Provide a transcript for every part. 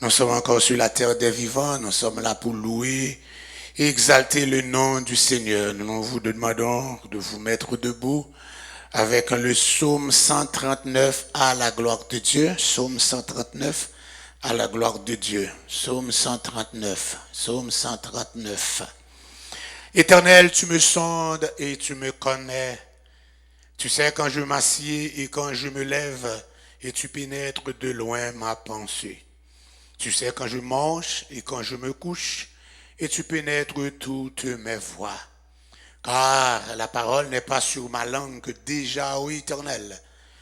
Nous sommes encore sur la terre des vivants, nous sommes là pour louer et exalter le nom du Seigneur. Nous vous demandons de vous mettre debout avec le psaume 139 à la gloire de Dieu. Psaume 139 à la gloire de Dieu. Psaume 139. Psaume 139. Éternel, tu me sondes et tu me connais. Tu sais quand je m'assieds et quand je me lève et tu pénètres de loin ma pensée. Tu sais quand je mange et quand je me couche, et tu pénètres toutes mes voies. Car la parole n'est pas sur ma langue déjà, ô Éternel,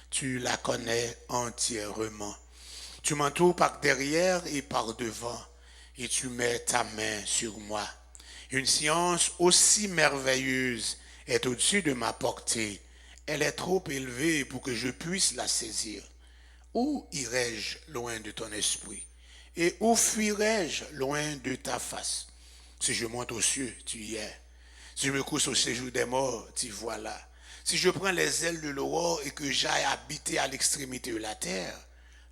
tu la connais entièrement. Tu m'entoures par derrière et par devant, et tu mets ta main sur moi. Une science aussi merveilleuse est au-dessus de ma portée. Elle est trop élevée pour que je puisse la saisir. Où irai-je loin de ton esprit? Et où fuirai-je loin de ta face? Si je monte aux cieux, tu y es. Si je me couche au séjour des morts, tu vois là. Si je prends les ailes de l'aurore et que j'aille habiter à l'extrémité de la terre,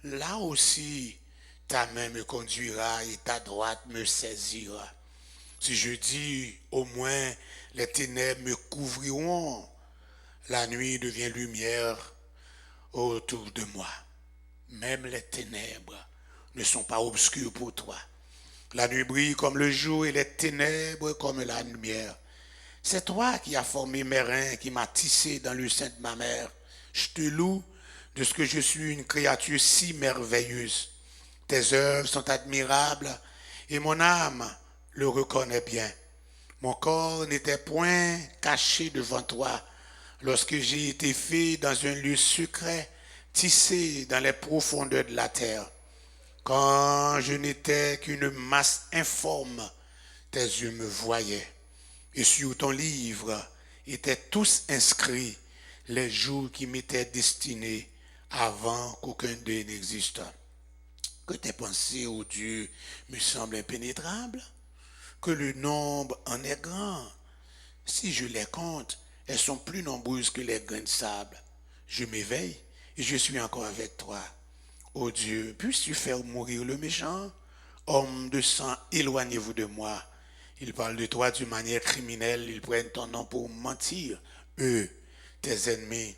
là aussi ta main me conduira et ta droite me saisira. Si je dis au moins les ténèbres me couvriront, la nuit devient lumière autour de moi. Même les ténèbres ne sont pas obscures pour toi. La nuit brille comme le jour et les ténèbres comme la lumière. C'est toi qui as formé mes reins, qui m'as tissé dans le sein de ma mère. Je te loue de ce que je suis une créature si merveilleuse. Tes œuvres sont admirables et mon âme le reconnaît bien. Mon corps n'était point caché devant toi lorsque j'ai été fait dans un lieu secret, tissé dans les profondeurs de la terre. Quand je n'étais qu'une masse informe, tes yeux me voyaient. Et sur ton livre étaient tous inscrits les jours qui m'étaient destinés avant qu'aucun d'eux n'existe. Que tes pensées, ô Dieu, me semblent impénétrables, que le nombre en est grand. Si je les compte, elles sont plus nombreuses que les grains de sable. Je m'éveille et je suis encore avec toi. Ô Dieu, puisses-tu faire mourir le méchant? Homme de sang, éloignez-vous de moi. Ils parlent de toi d'une manière criminelle, ils prennent ton nom pour mentir. Eux, tes ennemis.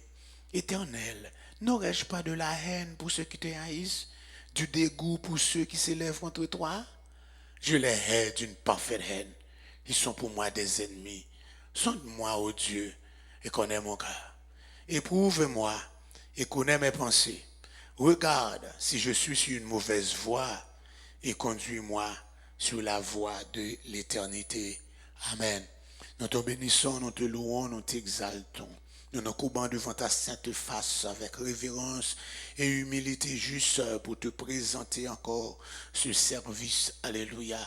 Éternel, n'aurais-je pas de la haine pour ceux qui te haïssent, du dégoût pour ceux qui s'élèvent contre toi? Je les hais d'une parfaite haine. Ils sont pour moi des ennemis. Sonde-moi, ô Dieu, et connais mon cœur. Éprouve-moi et connais mes pensées. Regarde si je suis sur une mauvaise voie et conduis-moi sur la voie de l'éternité. Amen. Nous te bénissons, nous te louons, nous t'exaltons. Nous nous courbons devant ta sainte face avec révérence et humilité juste pour te présenter encore ce service. Alléluia.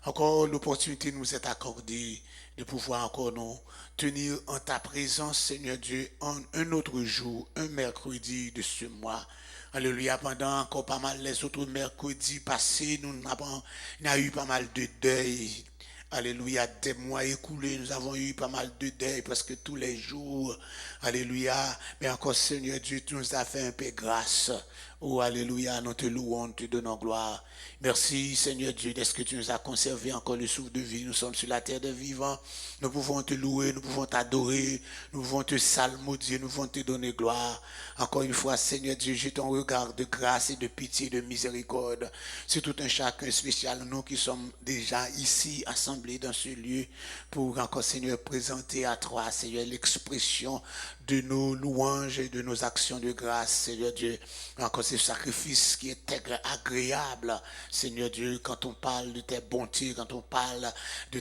Encore l'opportunité nous est accordée de pouvoir encore nous tenir en ta présence, Seigneur Dieu, en un autre jour, un mercredi de ce mois. Alléluia, pendant encore pas mal les autres mercredis passés, nous avons eu pas mal de deuil. Alléluia, des mois écoulés, nous avons eu pas mal de deuil presque tous les jours. Alléluia, mais encore Seigneur Dieu, tu nous as fait un peu grâce. Oh, alléluia, nous te louons, nous te donnons gloire. Merci Seigneur Dieu, d'est-ce que tu nous as conservé encore le souffle de vie. Nous sommes sur la terre des vivants. Nous pouvons te louer, nous pouvons t'adorer, nous pouvons te salmodier, nous pouvons te donner gloire. Encore une fois, Seigneur Dieu, j'ai ton regard de grâce et de pitié, de miséricorde. C'est tout un chacun spécial, nous qui sommes déjà ici, assemblés dans ce lieu, pour encore, Seigneur, présenter à toi, Seigneur, l'expression de nos louanges et de nos actions de grâce, Seigneur Dieu. Encore ce sacrifice qui est agréable, Seigneur Dieu, quand on parle de tes bontés, quand on parle de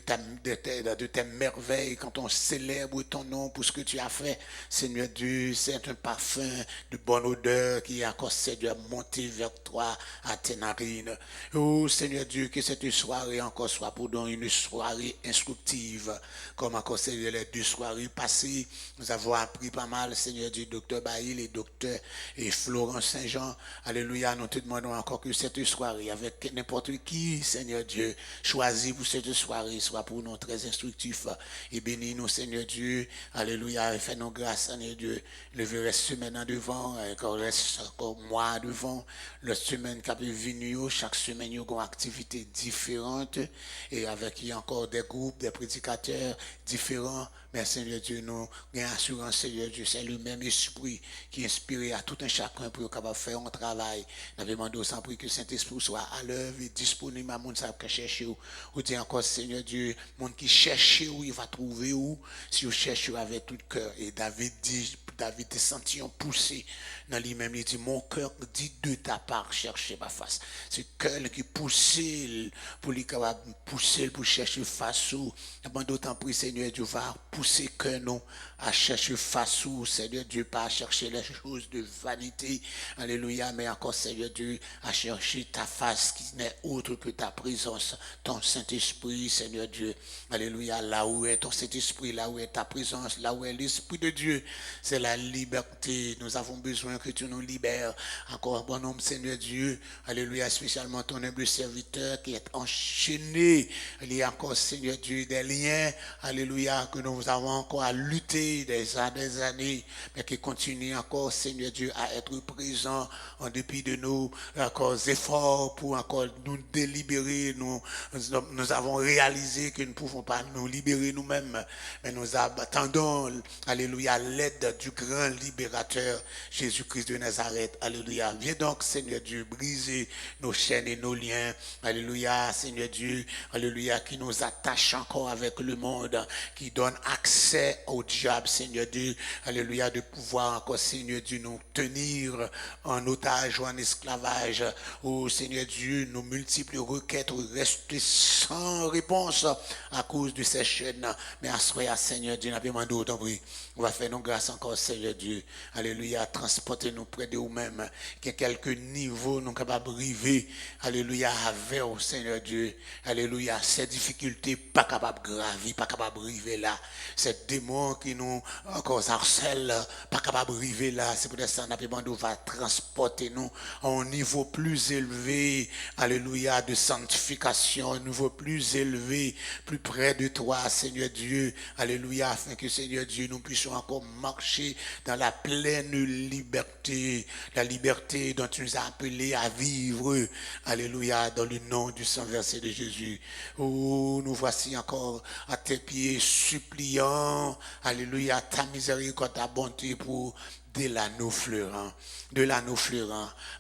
tes merveilles, quand on célèbre ton nom pour ce que tu as fait, Seigneur Dieu, c'est un parfum de bonne odeur qui est encore, Seigneur, monté vers toi à tes narines. Oh, Seigneur Dieu, que cette soirée encore soit pour nous une soirée instructive, comme encore, Seigneur, les 2 soirées passées, nous avons appris pas mal, Seigneur Dieu, docteur Baïl et docteur et Florent Saint-Jean, Alléluia, nous te demandons encore que cette soirée, avec n'importe qui, Seigneur Dieu, choisi pour cette soirée, soit pour nous très instructif. Et bénis nous, Seigneur Dieu. Alléluia, et fais-nous grâce, Seigneur Dieu. Le reste semaine en devant, encore reste encore mois devant. La semaine qui a venir, chaque semaine, il y a une activité différente. Et avec il y a encore des groupes, des prédicateurs différents. Mais Seigneur Dieu, nous avons assurance, Seigneur Dieu, c'est le même esprit qui inspire à tout un chacun pour capable faire un travail. Nous avons demandé sans prix que Saint-Esprit soit à l'œuvre et disponible à monde qui cherche où. Ou dit encore, Seigneur Dieu, monde qui cherche où, il va trouver où, si vous cherchez avec tout le cœur. Et David est senti en poussé dans lui-même. Il dit, mon cœur dit de ta part, chercher ma face. C'est le cœur qui pousse pour lui capable pousser pour chercher face où. D'autant plus, Seigneur Dieu, va pousser que nous à chercher face où, Seigneur Dieu, pas à chercher les choses de vanité. Alléluia, mais encore, Seigneur Dieu, à chercher ta face qui n'est autre que ta présence, ton Saint-Esprit, Seigneur Dieu. Alléluia, là où est ton Saint-Esprit, là où est ta présence, là où est l'Esprit de Dieu, c'est la liberté. Nous avons besoin que tu nous libères. Encore, bon homme, Seigneur Dieu. Alléluia, spécialement ton humble serviteur qui est enchaîné. Il y a encore, Seigneur Dieu, des liens. Alléluia, que nous avons encore à lutter des années, mais qui continue encore, Seigneur Dieu, à être présent en dépit de nos encore efforts pour encore nous délibérer. Nous avons réalisé que nous ne pouvons pas nous libérer nous-mêmes, mais nous attendons, alléluia, l'aide du grand libérateur, Jésus-Christ de Nazareth. Alléluia. Viens donc, Seigneur Dieu, briser nos chaînes et nos liens. Alléluia, Seigneur Dieu. Alléluia, qui nous attache encore avec le monde, qui donne accès au diable, Seigneur Dieu. Alléluia, de pouvoir encore, Seigneur Dieu, nous tenir en otage ou en esclavage. Oh, Seigneur Dieu, nos multiples requêtes restent sans réponse à cause de ces chaînes. Mais à ce Seigneur Dieu, nous avons demandé autant prix. On va faire nos grâces encore, Seigneur Dieu. Alléluia, transportez-nous près de vous-même. Qu'il y ait quelques niveaux nous capables de arriver. Alléluia, avec au Seigneur Dieu. Alléluia, ces difficultés pas capables de gravir, pas capables de arriver là. Ces démons qui nous encore harcèlent, pas capables de arriver là. C'est pour ça que nous va transporter nous à un niveau plus élevé. Alléluia, de sanctification, un niveau plus élevé, plus près de toi, Seigneur Dieu. Alléluia, afin que Seigneur Dieu, nous puissions encore marcher dans la pleine liberté, la liberté dont tu nous as appelés à vivre. Alléluia, dans le nom du sang versé de Jésus. Oh, nous voici encore à tes pieds suppliants. Alléluia, ta miséricorde, ta bonté pour de l'anneau fleurant,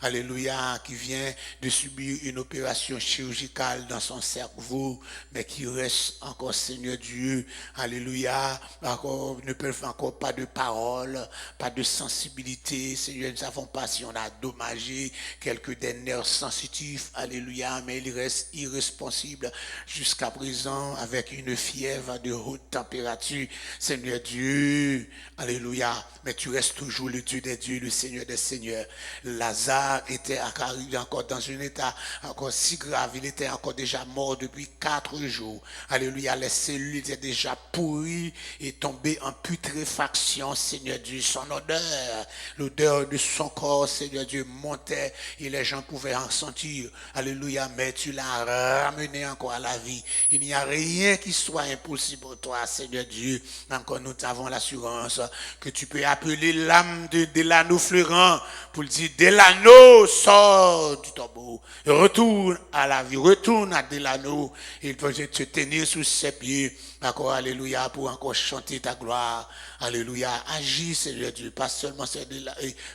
alléluia, qui vient de subir une opération chirurgicale dans son cerveau, mais qui reste encore, Seigneur Dieu, alléluia, encore, ne peut faire encore pas de parole, pas de sensibilité, Seigneur, nous ne savons pas si on a dommagé quelques des nerfs sensitifs, alléluia, mais il reste irresponsible jusqu'à présent avec une fièvre de haute température, Seigneur Dieu, alléluia, mais tu restes toujours le Dieu des dieux, le Seigneur des seigneurs. Lazare était encore dans un état encore si grave, il était encore déjà mort depuis 4 jours. Alléluia, les cellules étaient déjà pourries et tombées en putréfaction, Seigneur Dieu. Son odeur, l'odeur de son corps, Seigneur Dieu, montait et les gens pouvaient en sentir. Alléluia, mais tu l'as ramené encore à la vie. Il n'y a rien qui soit impossible pour toi, Seigneur Dieu. Encore nous avons l'assurance que tu peux appeler l'âme de l'anneau fleurant pour dire Delano sort du tombeau, retourne à la vie, retourne à Delano, il peut te tenir sous ses pieds, encore alléluia, pour encore chanter ta gloire, alléluia, agis Seigneur Dieu, pas seulement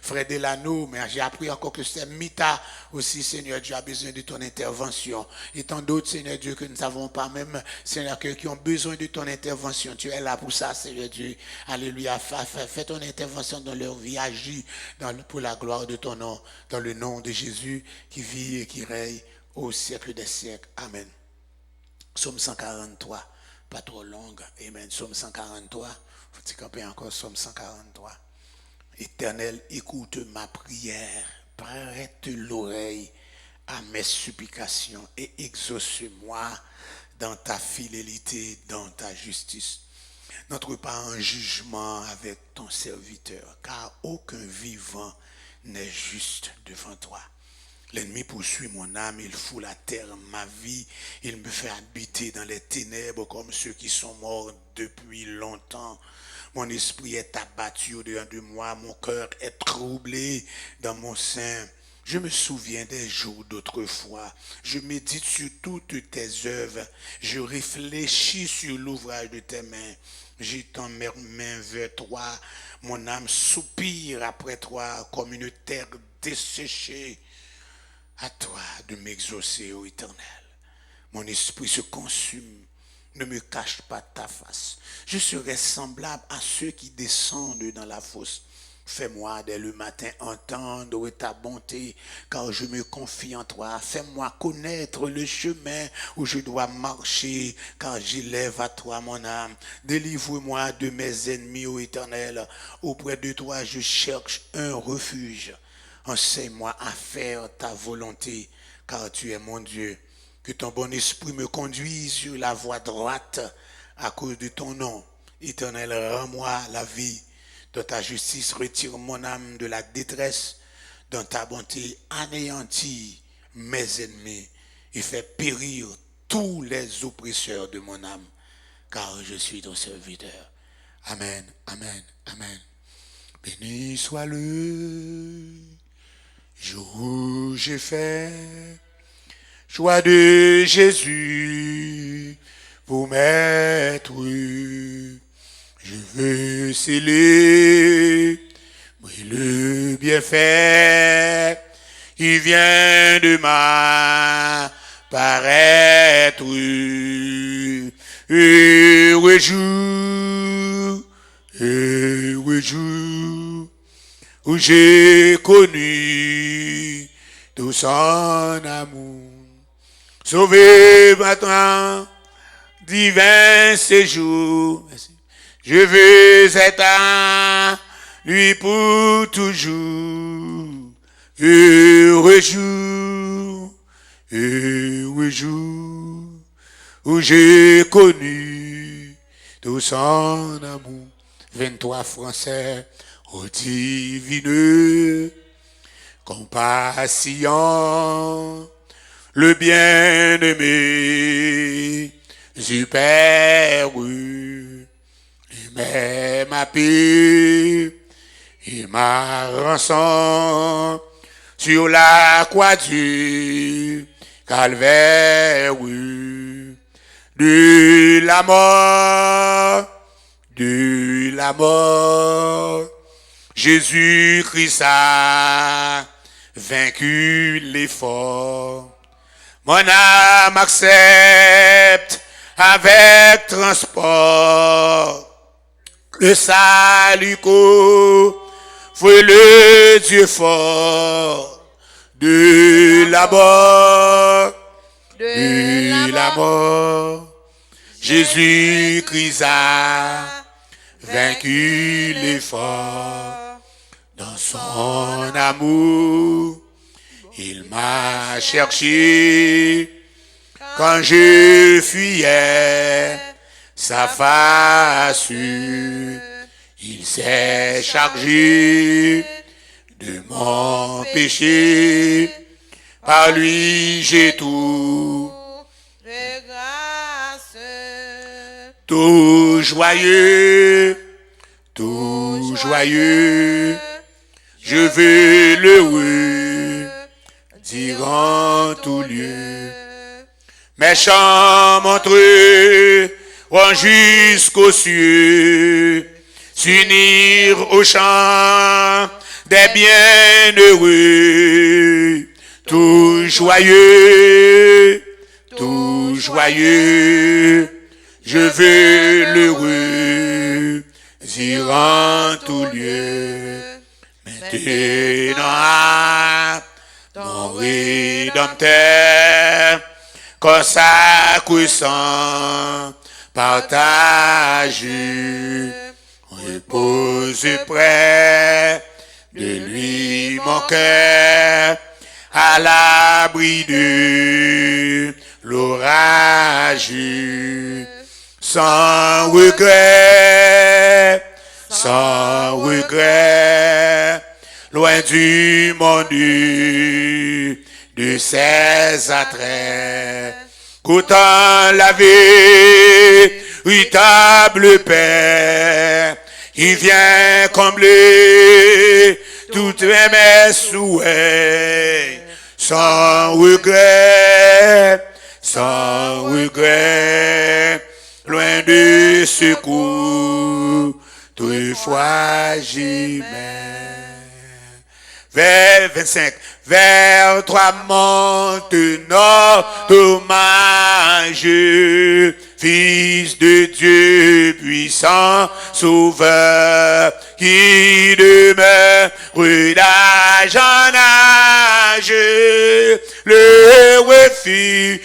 frère Delano, mais j'ai appris encore que c'est Mita aussi, Seigneur Dieu, a besoin de ton intervention, et tant d'autres Seigneur Dieu que nous n'avons pas même, Seigneur, qui ont besoin de ton intervention, tu es là pour ça Seigneur Dieu, alléluia, fais ton intervention dans leur vie, agis pour la gloire de ton nom, dans le nom de Jésus qui vit et qui règne au siècle des siècles. Amen. Psaume 143, pas trop longue. Amen. Psaume 143, faut-il camper encore Psaume 143. Éternel, écoute ma prière, prête l'oreille à mes supplications et exauce-moi dans ta fidélité, dans ta justice. N'entre pas en jugement avec ton serviteur, car aucun vivant n'est juste devant toi. L'ennemi poursuit mon âme, il fout la terre, ma vie, il me fait habiter dans les ténèbres comme ceux qui sont morts depuis longtemps. Mon esprit est abattu au-dedans de moi, mon cœur est troublé dans mon sein. Je me souviens des jours d'autrefois, je médite sur toutes tes œuvres, je réfléchis sur l'ouvrage de tes mains. J'étends mes mains vers toi, mon âme soupire après toi comme une terre desséchée. À toi de m'exaucer, ô Éternel. Mon esprit se consume. Ne me cache pas ta face. Je serai semblable à ceux qui descendent dans la fosse. Fais-moi dès le matin entendre ta bonté, car je me confie en toi. Fais-moi connaître le chemin où je dois marcher, car j'élève à toi mon âme. Délivre-moi de mes ennemis, ô Éternel. Auprès de toi, je cherche un refuge. Enseigne-moi à faire ta volonté, car tu es mon Dieu. Que ton bon esprit me conduise sur la voie droite à cause de ton nom. Éternel, rends-moi la vie. Dans ta justice, retire mon âme de la détresse. Dans ta bonté, anéantis mes ennemis et fais périr tous les oppresseurs de mon âme, car je suis ton serviteur. Amen, amen, amen. Béni soit le jour où j'ai fait choix de Jésus pour m'être. Je veux sceller le bienfait qui vient de m'apparaître. Heureux jour, heureux jour où j'ai connu tout son amour. Sauvé maintenant, divin séjour. Merci. Je veux être à lui pour toujours. Heureux jour, heureux jour où j'ai connu tout son amour. 23 Français, ô divine compassion, le bien-aimé, super, il met ma paix et ma rançon sur la croix du calvaire, de la mort, Jésus-Christ a vaincu l'effort. Mon âme accepte avec transport le salut qu'offre le Dieu fort. De la mort, Jésus-Christ a vaincu l'effort. Dans son amour, il m'a cherché quand je fuyais sa face. Il s'est chargé de mon péché. Par lui j'ai tout. Tout joyeux, je veux l'heureux dire en tout lieu. Mes chants montreront jusqu'aux cieux, s'unir au chant des bienheureux. Tout joyeux, je veux l'heureux dire en tout lieu. Maintenant, mon Rédempteur, consacre sans partage, repose près de lui mon cœur, à l'abri de l'orage, sans regret, loin loin du monde de ses attraits. Qu'autant la véritable paix, il vient combler toutes mes souhaits, sans regret, loin de secours, toutefois j'y mets. Vers 25, vers toi monte notre hommage, Fils de Dieu puissant, Sauveur, qui demeure d'âge en âge, le refuge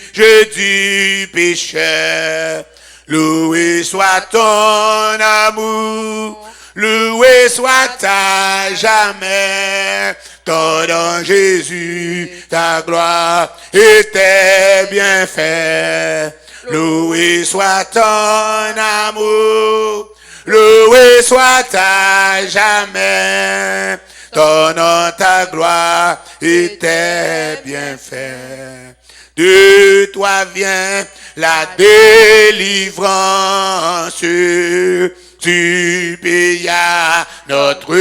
du pécheur. Loué soit ton amour, loué soit à jamais, ton nom Jésus, ta gloire et tes bienfaits. Loué soit ton amour, loué soit à jamais, ton nom, ta gloire et tes bienfaits. De toi vient la délivrance, tu payas notre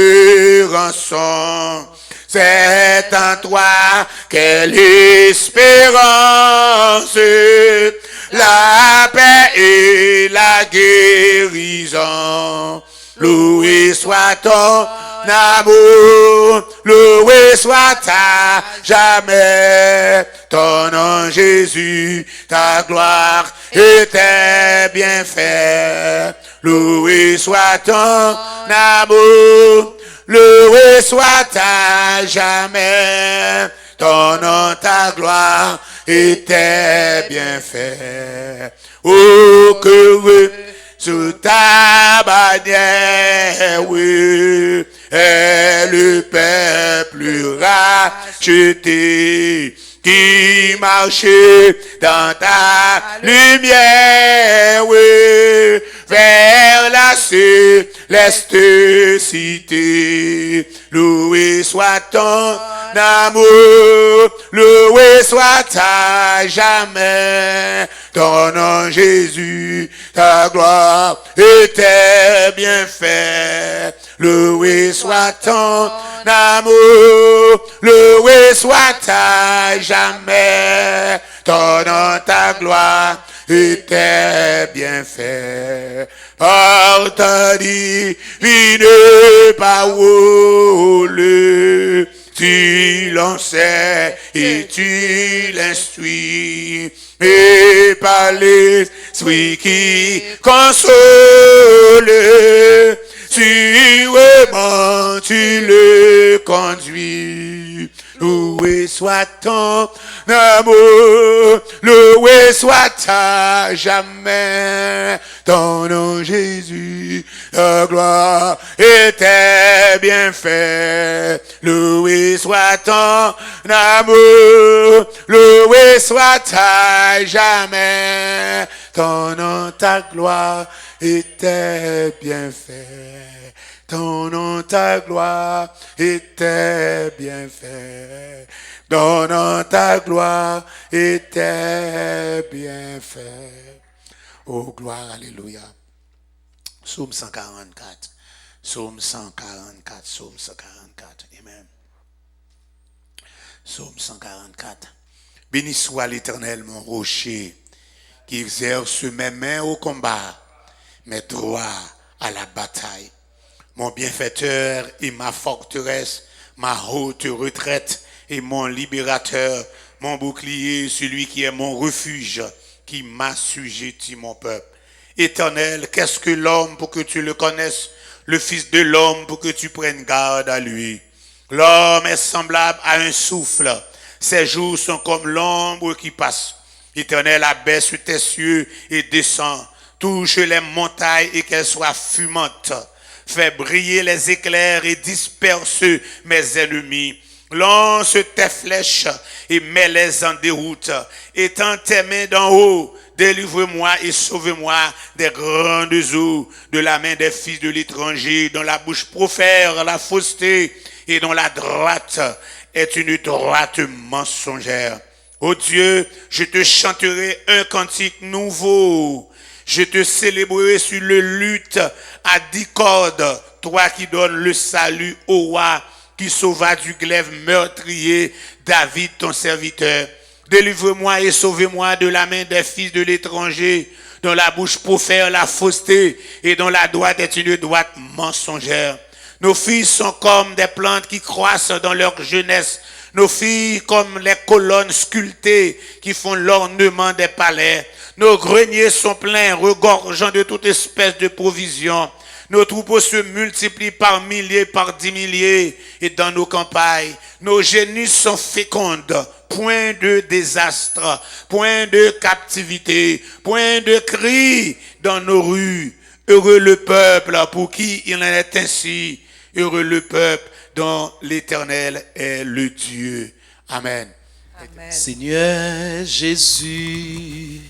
rançon. C'est en toi quelle espérance, la paix et la guérison. Loué soit ton amour, loué soit à jamais, ton nom Jésus, ta gloire et tes bienfaits. Loué soit ton amour, loué soit à jamais, ton nom, ta gloire et tes bienfaits. Oh, que sous ta bannière, oui, est le peuple racheté, qui marchait dans ta lumière, oui, vers la céleste cité. Loué soit ton amour, loué soit à jamais, ton nom Jésus, ta gloire et tes bienfaits. Loué soit ton amour, loué soit à jamais, ton nom, ta gloire et tes bienfaits. Par ta divine parole, tu l'enseignes et tu l'instruis, et par l'esprit qui console, sûrement tu le conduis. Loué soit ton amour, loué soit à jamais, ton nom Jésus, ta gloire et tes bienfaits. Loué soit ton amour, loué soit à jamais, ton nom, ta gloire et tes bienfaits. Ton nom, ta gloire et tes bienfaits. Ton nom, ta gloire et tes bienfaits. Oh, gloire, alléluia. Psaume 144. Psaume 144. Psaume 144. Amen. Psaume 144. Béni soit l'Éternel, mon rocher, qui exerce mes mains au combat, mes droits à la bataille. Mon bienfaiteur et ma forteresse, ma haute retraite et mon libérateur, mon bouclier, celui qui est mon refuge, qui m'assujettit mon peuple. Éternel, qu'est-ce que l'homme pour que tu le connaisses, le Fils de l'homme pour que tu prennes garde à lui? L'homme est semblable à un souffle, ses jours sont comme l'ombre qui passe. Éternel, abaisse tes cieux et descend, touche les montagnes et qu'elles soient fumantes. Fais briller les éclairs et disperse mes ennemis. Lance tes flèches et mets-les en déroute. Étends tes mains d'en haut, délivre-moi et sauve-moi des grandes eaux, de la main des fils de l'étranger, dont la bouche profère la fausseté et dont la droite est une droite mensongère. Ô Dieu, je te chanterai un cantique nouveau. Je te célébrerai sur le luth à 10 cordes, toi qui donnes le salut au roi, qui sauva du glaive meurtrier David ton serviteur. Délivre-moi et sauve-moi de la main des fils de l'étranger, dont la bouche profère la fausseté et dont la droite est une droite mensongère. Nos filles sont comme des plantes qui croissent dans leur jeunesse. Nos filles comme les colonnes sculptées qui font l'ornement des palais. Nos greniers sont pleins, regorgeant de toute espèce de provisions. Nos troupeaux se multiplient par milliers, par 10 milliers. Et dans nos campagnes, nos génisses sont fécondes. Point de désastre, point de captivité, point de cri dans nos rues. Heureux le peuple pour qui il en est ainsi. Heureux le peuple dont l'Éternel est le Dieu. Amen. Amen. Seigneur Jésus,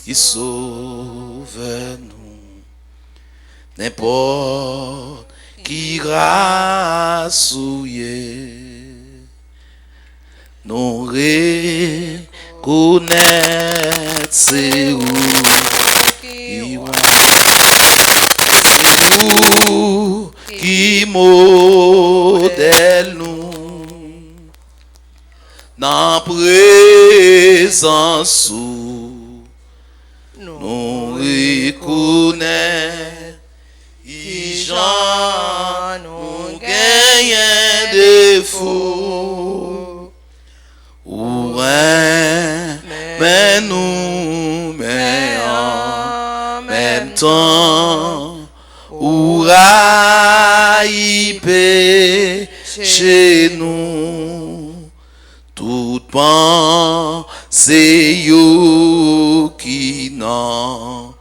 il sauve nous. N'importe qui grâce ou nous reconnaître c'est où qui modèle nous dans présence où nous reconnaître Jean nous gagne défaut ou mais nous mais en même temps ou raïpé chez nous tout pensée yo qui n'en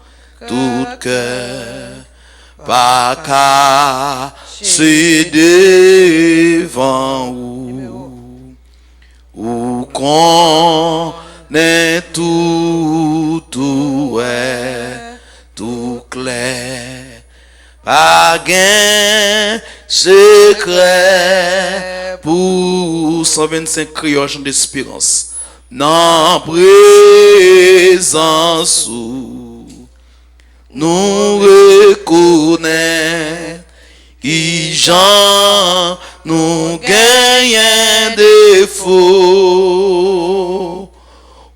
tout cœur pas qu'à se devant ou qu'on est tout clair pas gain secret pour 125 crioches d'espérance dans présence où nous reconnaît qui Jean nous gagne défaut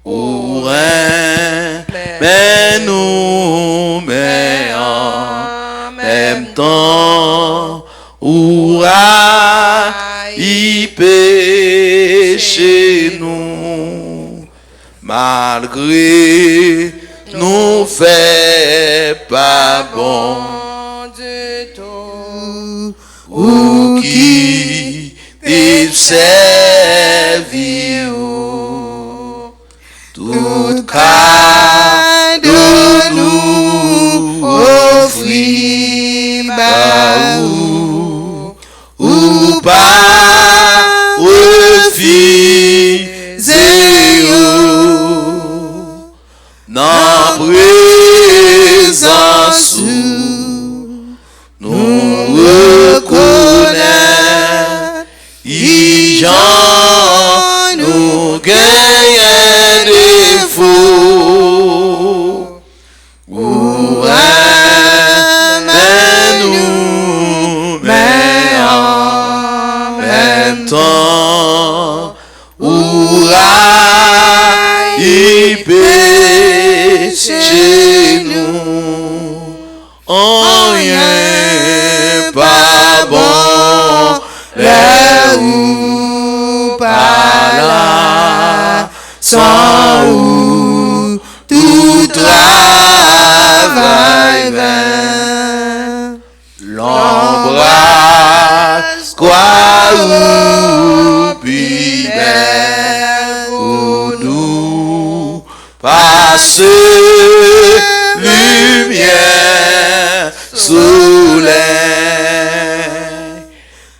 ou mais nous mais en même temps ou y péché nous malgré nous fait pas bon du tout ou qui il servit tout cas de nous offrir ou pas refuser dans présence où nous reconnaît Jean nous gagne défaut ou mais nous mais en même temps ou y péché nous en rien pas bon là ou pas là sans ou tout travail vain l'embrasse quoi ou puis pour nous passer lumière soleil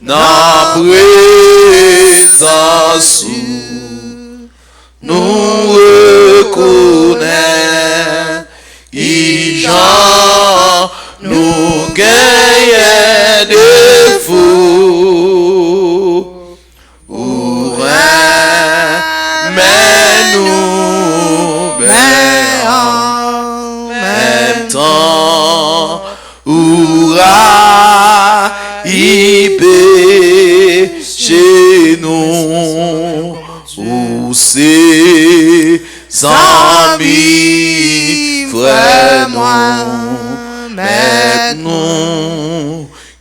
dans présence où nous reconnaît Jean nous gagne défaut y péché nous, ou c'est amis, frères nous, maintenant,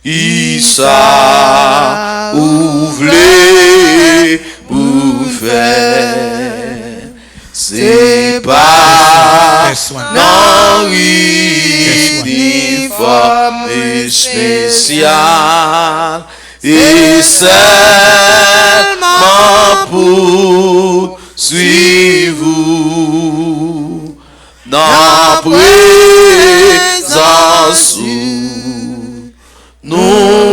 qui ça ouvre pour faire, c'est pas non uniforme et spécial, et seulement pour suivre dans présence nous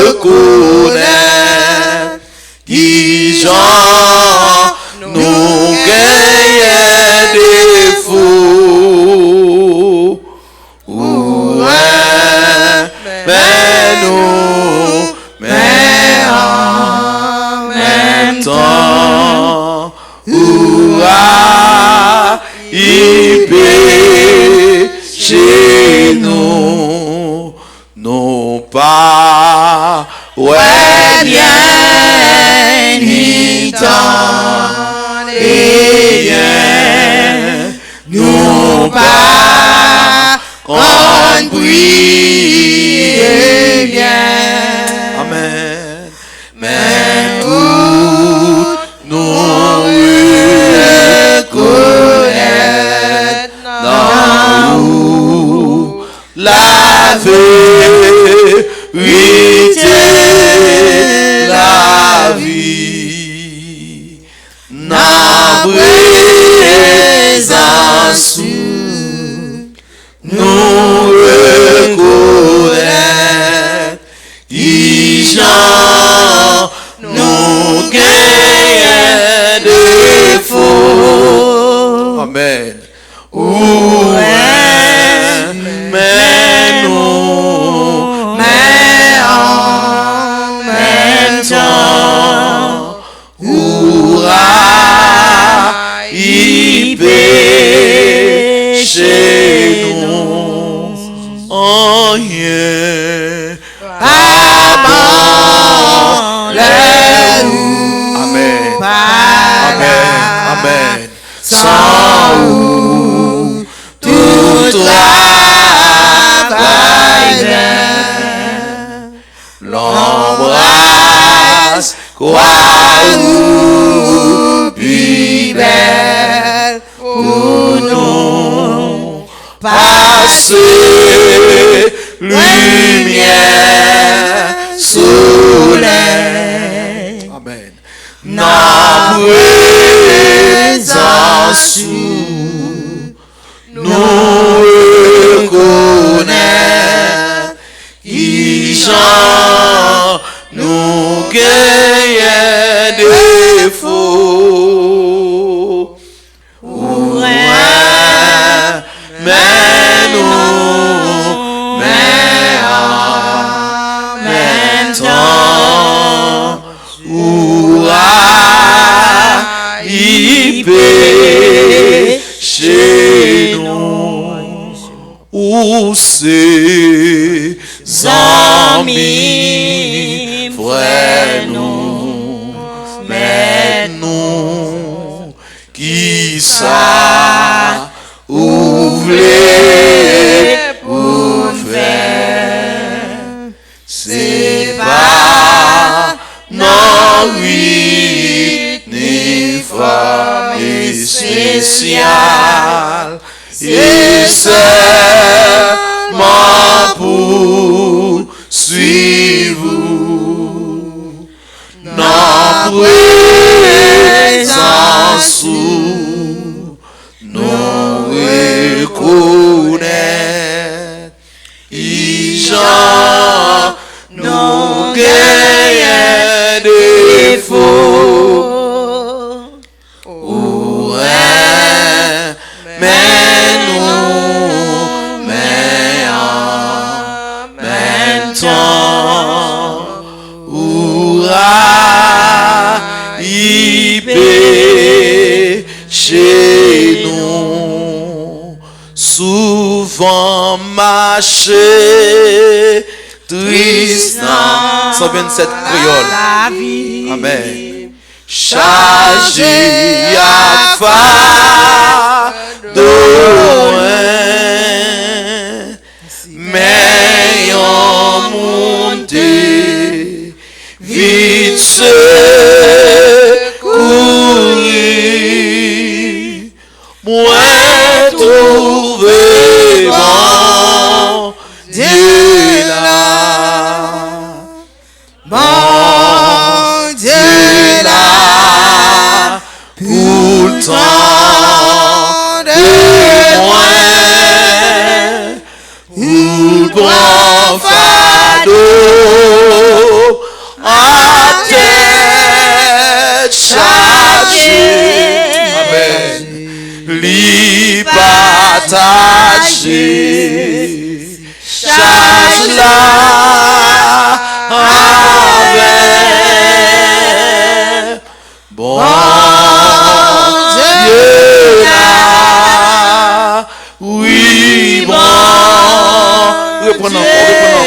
reconnaître qui Jean nous gagne défaut mais nous mais en même temps y péché nous non pas ouais bien ni temps et rien non pas on prie bien amen mais tout nous reconnaître dans nous la vérité, la vie, na présence nous reconnaître qui Jean nous gagne défaut. Amen. Mais nous, mais en même temps, y péché nous, rien, avant les roues, amen, amen, amen, sans où tout travail l'embrasse, croix-nous, puis belle, pour nous passer, lumière, soleil, amen, dans présence nous reconnaître qui Jean nous gagne défaut. Mais nous, mais en même temps, y péché nous, ou ses amis, frères nous, mais nous, qui ça ouvre pour faire, c'est pas non uniforme et spécial, et seulement pour suivre dans présence nous reconnaître Jean nous gagne défaut. Mais nous, mais en même temps, y péché nous, souvent marché tristan. 127 créoles. La vie. Amen. Chargé à fardeau, mais en montée, vite secourir, moi trouver bon Dieu là, bon Dieu là, pour le temps de moi, pour bon fardeau, à tête chargée, amen, li partager, charge là, avec bon Dieu là, oui bon, reprenons encore,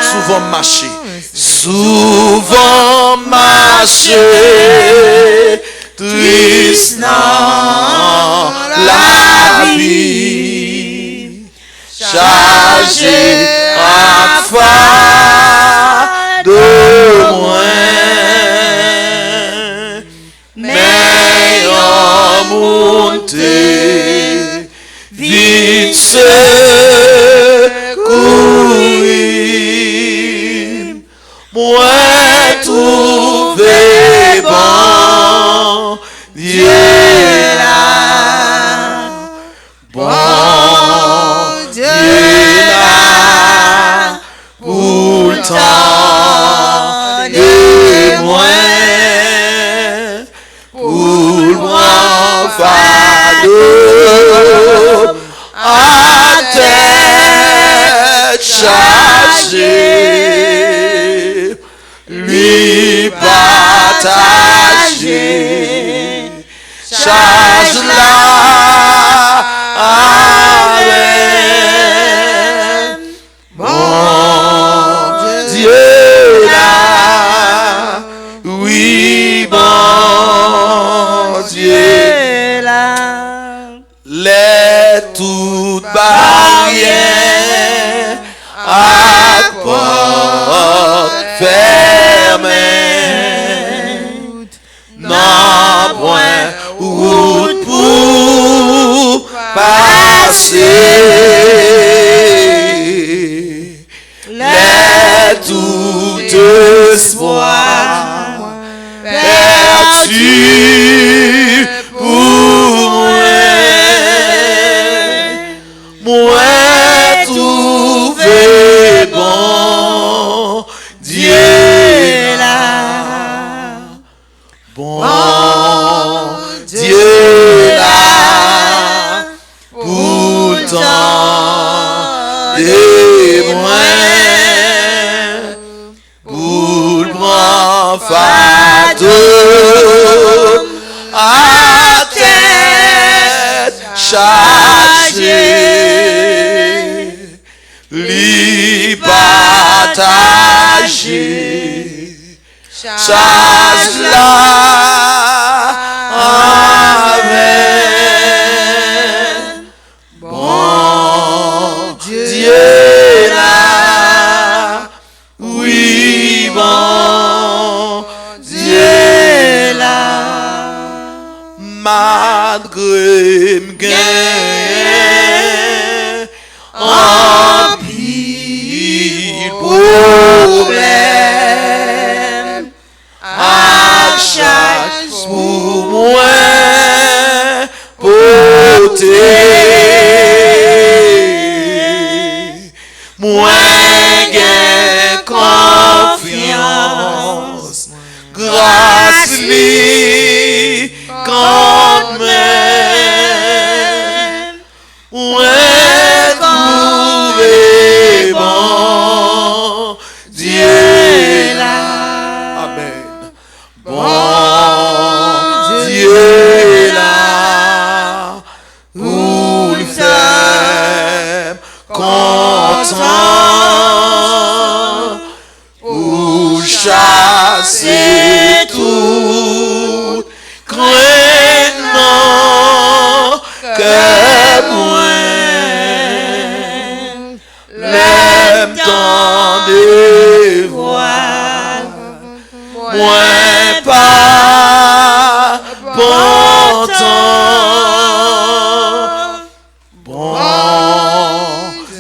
souvent marcher, triste dans la vie, chargé à fardeau moins, mais en montée, vite secourir, moi trouver bon Dieu là, bon Dieu là, pour le temps de moi, pour le grand fardeau, à tête chargée, lui partager, charge là, avec bon Dieu là, oui bon Dieu là, les toutes barrières à porte fermée, non point route pour passer, les tout espoir perdu pour moi trouver bon Dieu là, bon Dieu là, pour le temps des moins, pour le grand fardeau, à tête chargée, li partager, charge là, avec bon Dieu là, oui bon Dieu là, malgré m'gain en pile problème, à chaque pour moi porter, moi gain confiance, grâce li quand même, ouais trouver bon Dieu là, amen, bon Dieu là, pour le faire content pour chasser tout crainte non que moi l'aime tant de voir moi pas pourtant bon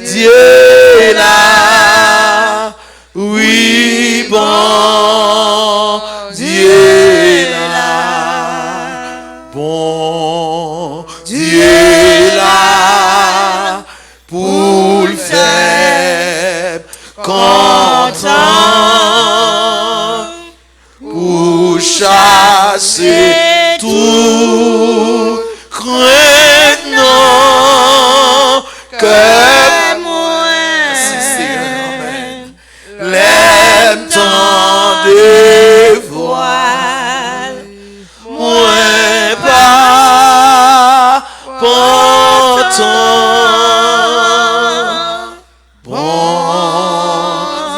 Dieu là oui bon Dieu là bon Dieu là pour le faire content pour chasser tout crainte non que moi l'aime tant de voir moi pas pourtant bon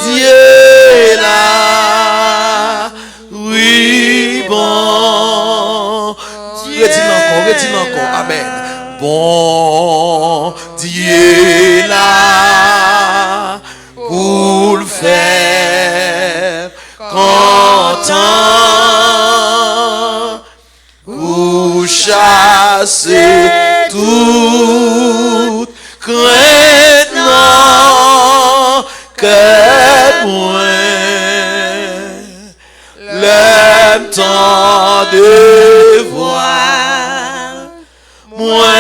Dieu là oui bon Dieu redis encore amen bon Dieu là pour le faire content pour chasser toute crainte non que moi l'aime tant de voir moi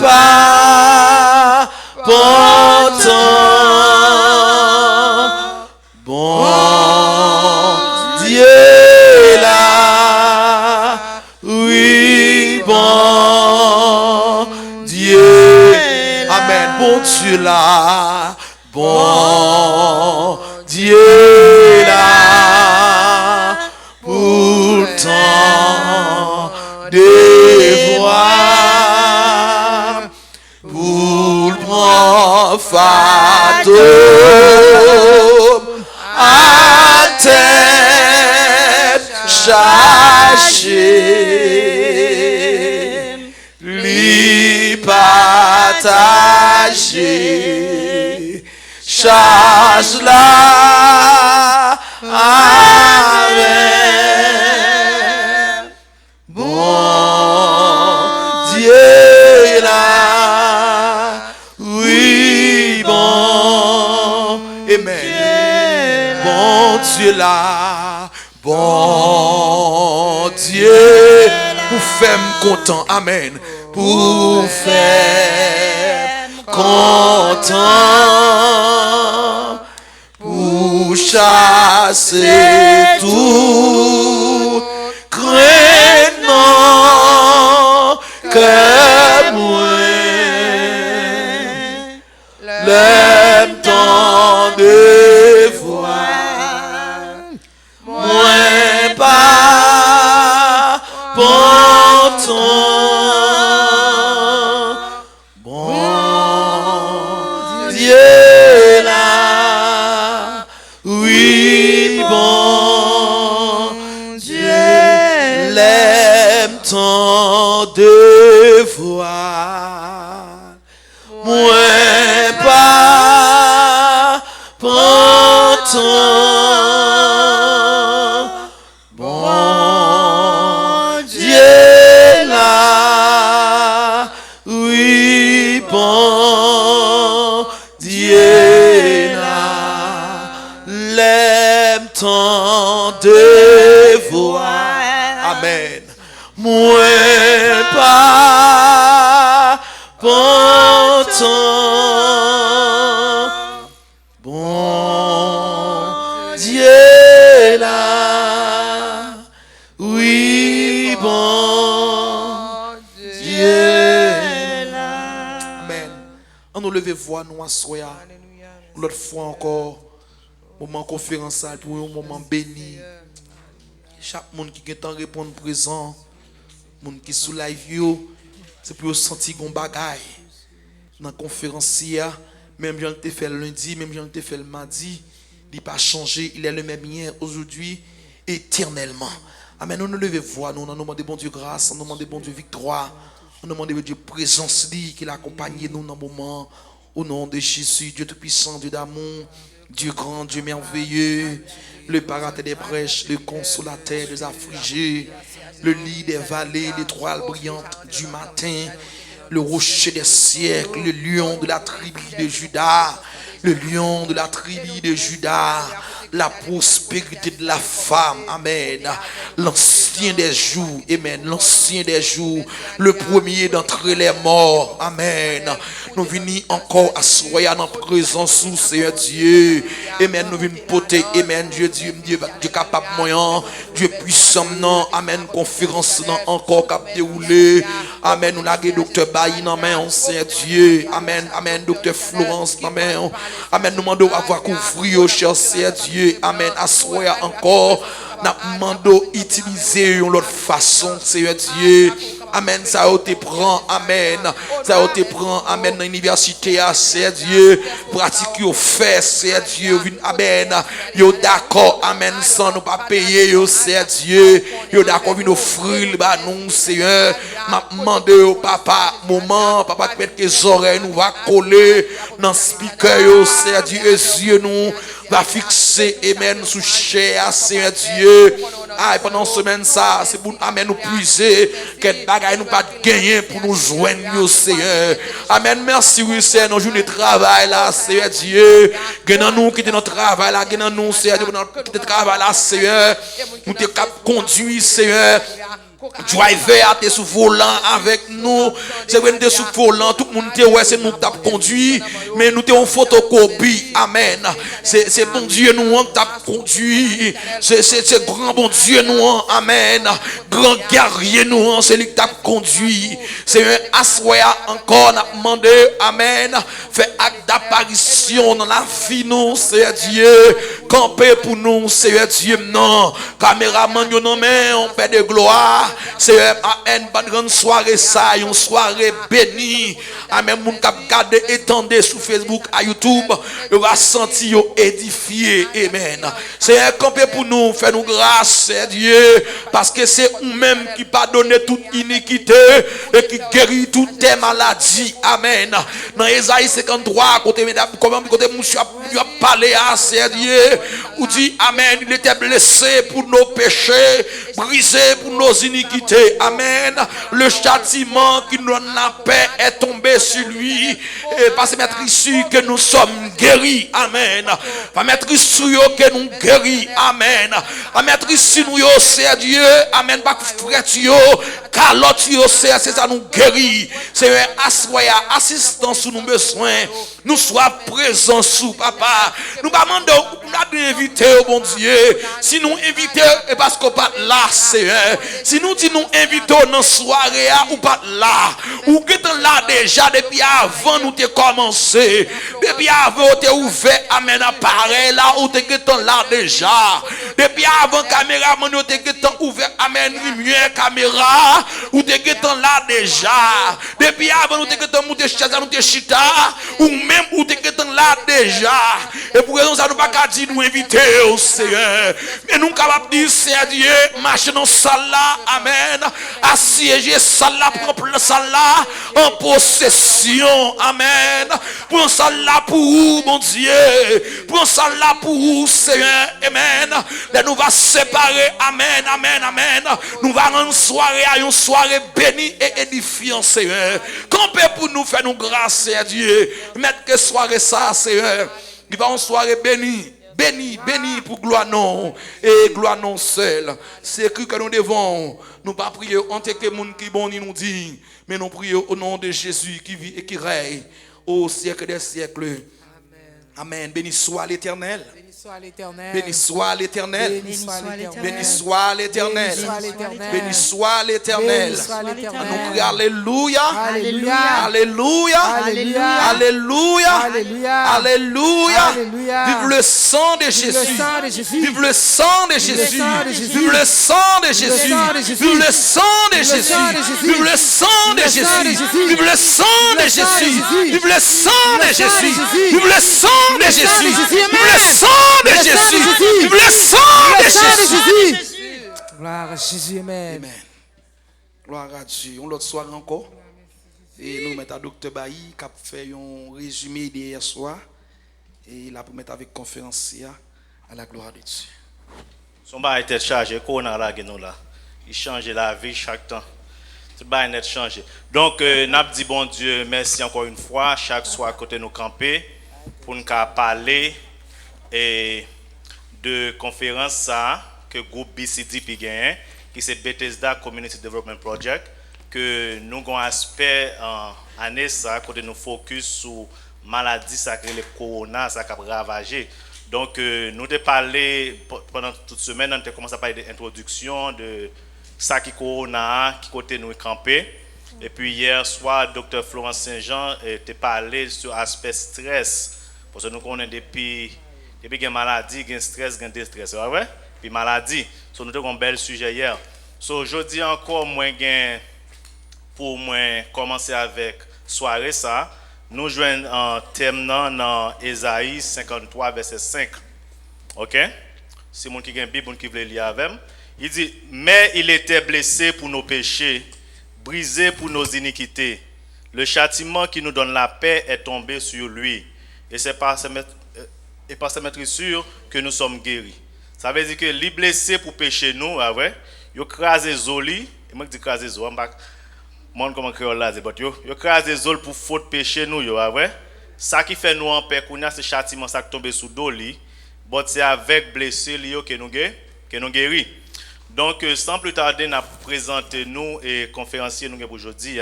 pas pourtant bon Dieu là oui bon Dieu amen bon Dieu là bon Dieu là pourtant de voir pour le prendre fantôme à tête chercher lui partager charge là amen bon Dieu là oui bon amen bon Dieu là bon Dieu pour faire me content amen pour faire content pour chasser tout crainte non que moi l'aime tant de voir moi pas pourtant bon Dieu là oui bon Dieu l'aime tant de voir moi pas pourtant bon Dieu là oui bon Dieu là l'aime tant de voir amen moi pas pourtant bon Dieu là oui bon Dieu là amen on nous lever voix nous assoya l'autre fois encore moment conférence pour un moment béni chaque monde qui est en répondre présent monde qui sous live yo c'est pour sentir gon bagaille dans conférence Même Jean te fait le lundi, même Jean te fait le mardi. Il n'a pas changé. Il est le même hier, aujourd'hui, éternellement. Amen. Nous nous levons voix. Nous demandons bon Dieu grâce. Nous demandons bon Dieu victoire. Nous demandons bon Dieu présence. Qu'il accompagne nous dans le moment. Au nom de Jésus, Dieu tout-puissant, Dieu d'amour, Dieu grand, Dieu merveilleux, le parateur des brèches, le consolateur des affligés, le lit des vallées, l'étoile brillante du matin, le rocher des siècles, le lion de la tribu de Juda, le lion de la tribu de Juda, la prospérité de la femme, amen, l'ancien des jours, amen, l'ancien des jours, le premier d'entre les morts, amen. Nous venons encore à soyer dans la présence sous Seigneur Dieu, amen, nous venons porter, amen, Dieu capable moyen, Dieu puissant, non, amen, conférence non encore cap déroulé, amen, nous l'avons docteur Bailly, amen, Seigneur Dieu, amen, amen, docteur Florence, amen, amen, nous demandons avoir couvrir, cher Seigneur Dieu, amen, à soyer encore, nous demandons utiliser une autre façon, Seigneur Dieu. Amen, ça te prend, amen, ça te prend, amen, dans l'université, c'est Dieu, pratique au fait, c'est Dieu, amen, yo d'accord, amen, sans nous pas payer, yo c'est Dieu, yo d'accord, vient offrir, bah nous, Seigneur, m'a demandé au papa, moment, papa, qui mettre les oreilles, nous va coller, dans le speaker, yo c'est Dieu, et Dieu, nous, va fixer, amen, sous chair, c'est Dieu, ah, pendant cette semaine, ça, c'est pour, amen, nous puiser, quel bagage nous pas gagner pour nous joindre, Seigneur. Amen, merci, oui, Seigneur, nos journées de travail, là, Seigneur Dieu, gagnons nous qui notre travail, là, gagnons nous, Seigneur, qui travail, là, Seigneur, nous te conduire, Seigneur. Driver t'es sous volant avec nous. C'est vrai, t'es sous volant. Tout le monde t'es ouais, c'est nous qui t'avons conduit. Mais nous t'es en photocopie. Amen. C'est bon Dieu nous qui t'avons conduit. C'est grand bon Dieu nous. Amen. Grand guerrier nous. C'est lui qui t'a conduit. C'est un assoya encore. On a demandé. Amen. Fait acte d'apparition dans la vie nous. C'est Dieu. Camper pour nous. C'est Dieu. Non. Caméraman, nous non mais on fait de gloire. C'est une grande soirée, ça, une soirée bénie. Amen. Moun kap gade étendez sur Facebook, à YouTube, on va sentir édifié. Amen. C'est un campé pour nous, fait nous grâce, c'est Dieu, parce que c'est nous-mêmes qui pardonne toute iniquité et qui guérit toutes tes maladies. Amen. Dans Ésaïe 53, côté mesdames, côté monsieur a parlé à c'est Dieu, où dit Amen, il était blessé pour nos péchés, brisé pour nos iniquités. Amen. Le châtiment qui nous donne la paix est tombé sur lui. Et parce que mettre ici que nous sommes guéris. Amen. Pas mettre ici que nous guéris. Amen. Pas mettre ici nous c'est Dieu. Amen. Pas frère car l'autre c'est ça nous guérit. C'est un assistance sous nos besoins. Nous sois présents sous papa. Nous pas demander d'inviter au bon Dieu. Si nous invitons, et parce qu'on pas là, c'est si nous disons nous invitons dans la soirée ou pas là, ou que là déjà depuis avant nous t'es commencé, depuis avant t'es ouvert amen appareil là ou t'es là déjà, depuis avant caméra nous t'es ouvert amen lumière caméra ou t'es là déjà, depuis avant nous t'es monté chaise nous t'es chita ou même ou t'es là déjà, et pour raison ça nous pas qu'à dire nous inviter au Seigneur, mais nous capable dire c'est Dieu marcher dans salle là, amen, assiéger salle là, prendre salle là en possession, amen, prends salle là pour vous, mon Dieu, prends salle là pour vous, Seigneur, amen, là nous va séparer, amen, amen, amen, nous va rendre soirée à une soirée bénie et édifiante, Seigneur, campez pour nous faire nous grâce, Seigneur Dieu, mettre que soirée ça, Seigneur, il va en soirée bénie. Béni, béni pour gloire non et gloire non seul. C'est écrit que nous devons, nous pas prier en tant que monde qui bon nous dit, mais nous prions au nom de Jésus qui vit et qui règne au siècle des siècles. Amen. Béni soit l'Éternel. Béni soit l'Éternel. Béni soit l'Éternel. Béni soit l'Éternel. Béni soit l'Éternel. Béni soit l'Éternel. Béni soit l'Éternel. Béni soit l'Éternel. Nous crions Alléluia. Alléluia. Alléluia. Alléluia. Alléluia. Alléluia. Alléluia. Alléluia. Vive le sang de Jésus. le sang de Jésus. Vive le sang de Jésus. sang de Jésus. Vive le sang de Jésus. sang de Jésus. Vive le sang de Jésus. sang de Jésus. Vive le sang de sang de Jésus. Jésus. Vive le sang de Jésus. Vive le sang de Jésus. Vive le sang de Jésus. Vive le sang de Jésus. Vive le sang de Jésus. Gloire à Jésus, amen. Amen. Gloire à Dieu. On l'autre soir encore. Et nous mettons à Dr. Bailly qui a fait un résumé d'hier soir. Et il a pour mettre avec conférencier à la gloire de Dieu. Son bail était chargé, qu'on a là, il change la vie chaque temps. Ce bail net changé. Donc, n'a dit bon Dieu, merci encore une fois, chaque soir côté nous camper, pour nous parler et de conférence ça, que groupe BCD gagne, qui c'est Bethesda Community Development Project, que nous avons un aspect en année ça, côté nous focus sur maladie sacrée, le corona, ça qui a ravagé. Donc, nous avons parlé pendant toute semaine, on a commencé à parler d'introduction, de ça qui corona, qui côté nous camper. Et puis hier soir, Dr. Florence Saint-Jean a parlé sur l'aspect stress. Parce que nous connaissons depuis qu'il y a maladie, il y a stress, il y a déstress. C'est vrai? Puis maladie. So, nous avons un bel sujet hier. So, aujourd'hui encore, pour moi commencer avec soirée ça. Nous jouons un thème dans Ésaïe 53, verset 5. Ok? Si mon qui a une Bible qui veut lire avec. Il dit, mais il était blessé pour nos péchés, brisé pour nos iniquités. Le châtiment qui nous donne la paix est tombé sur lui. Et c'est par sa maîtrisure que nous sommes guéris. Ça veut dire que les blessés pour pécher nous, ah ouais, il crase zoli, et moi je dis crase zoli, moi comment créole là, but yo crase zoli pour faute péché nous, yo, ah ouais. Ça qui fait nous en paix, c'est châtiment ça qui tombe sous doli, but c'est avec blessé liyo que nous guéris. Donc sans plus tarder, nous présenter nous et conférencier nous aujourd'hui,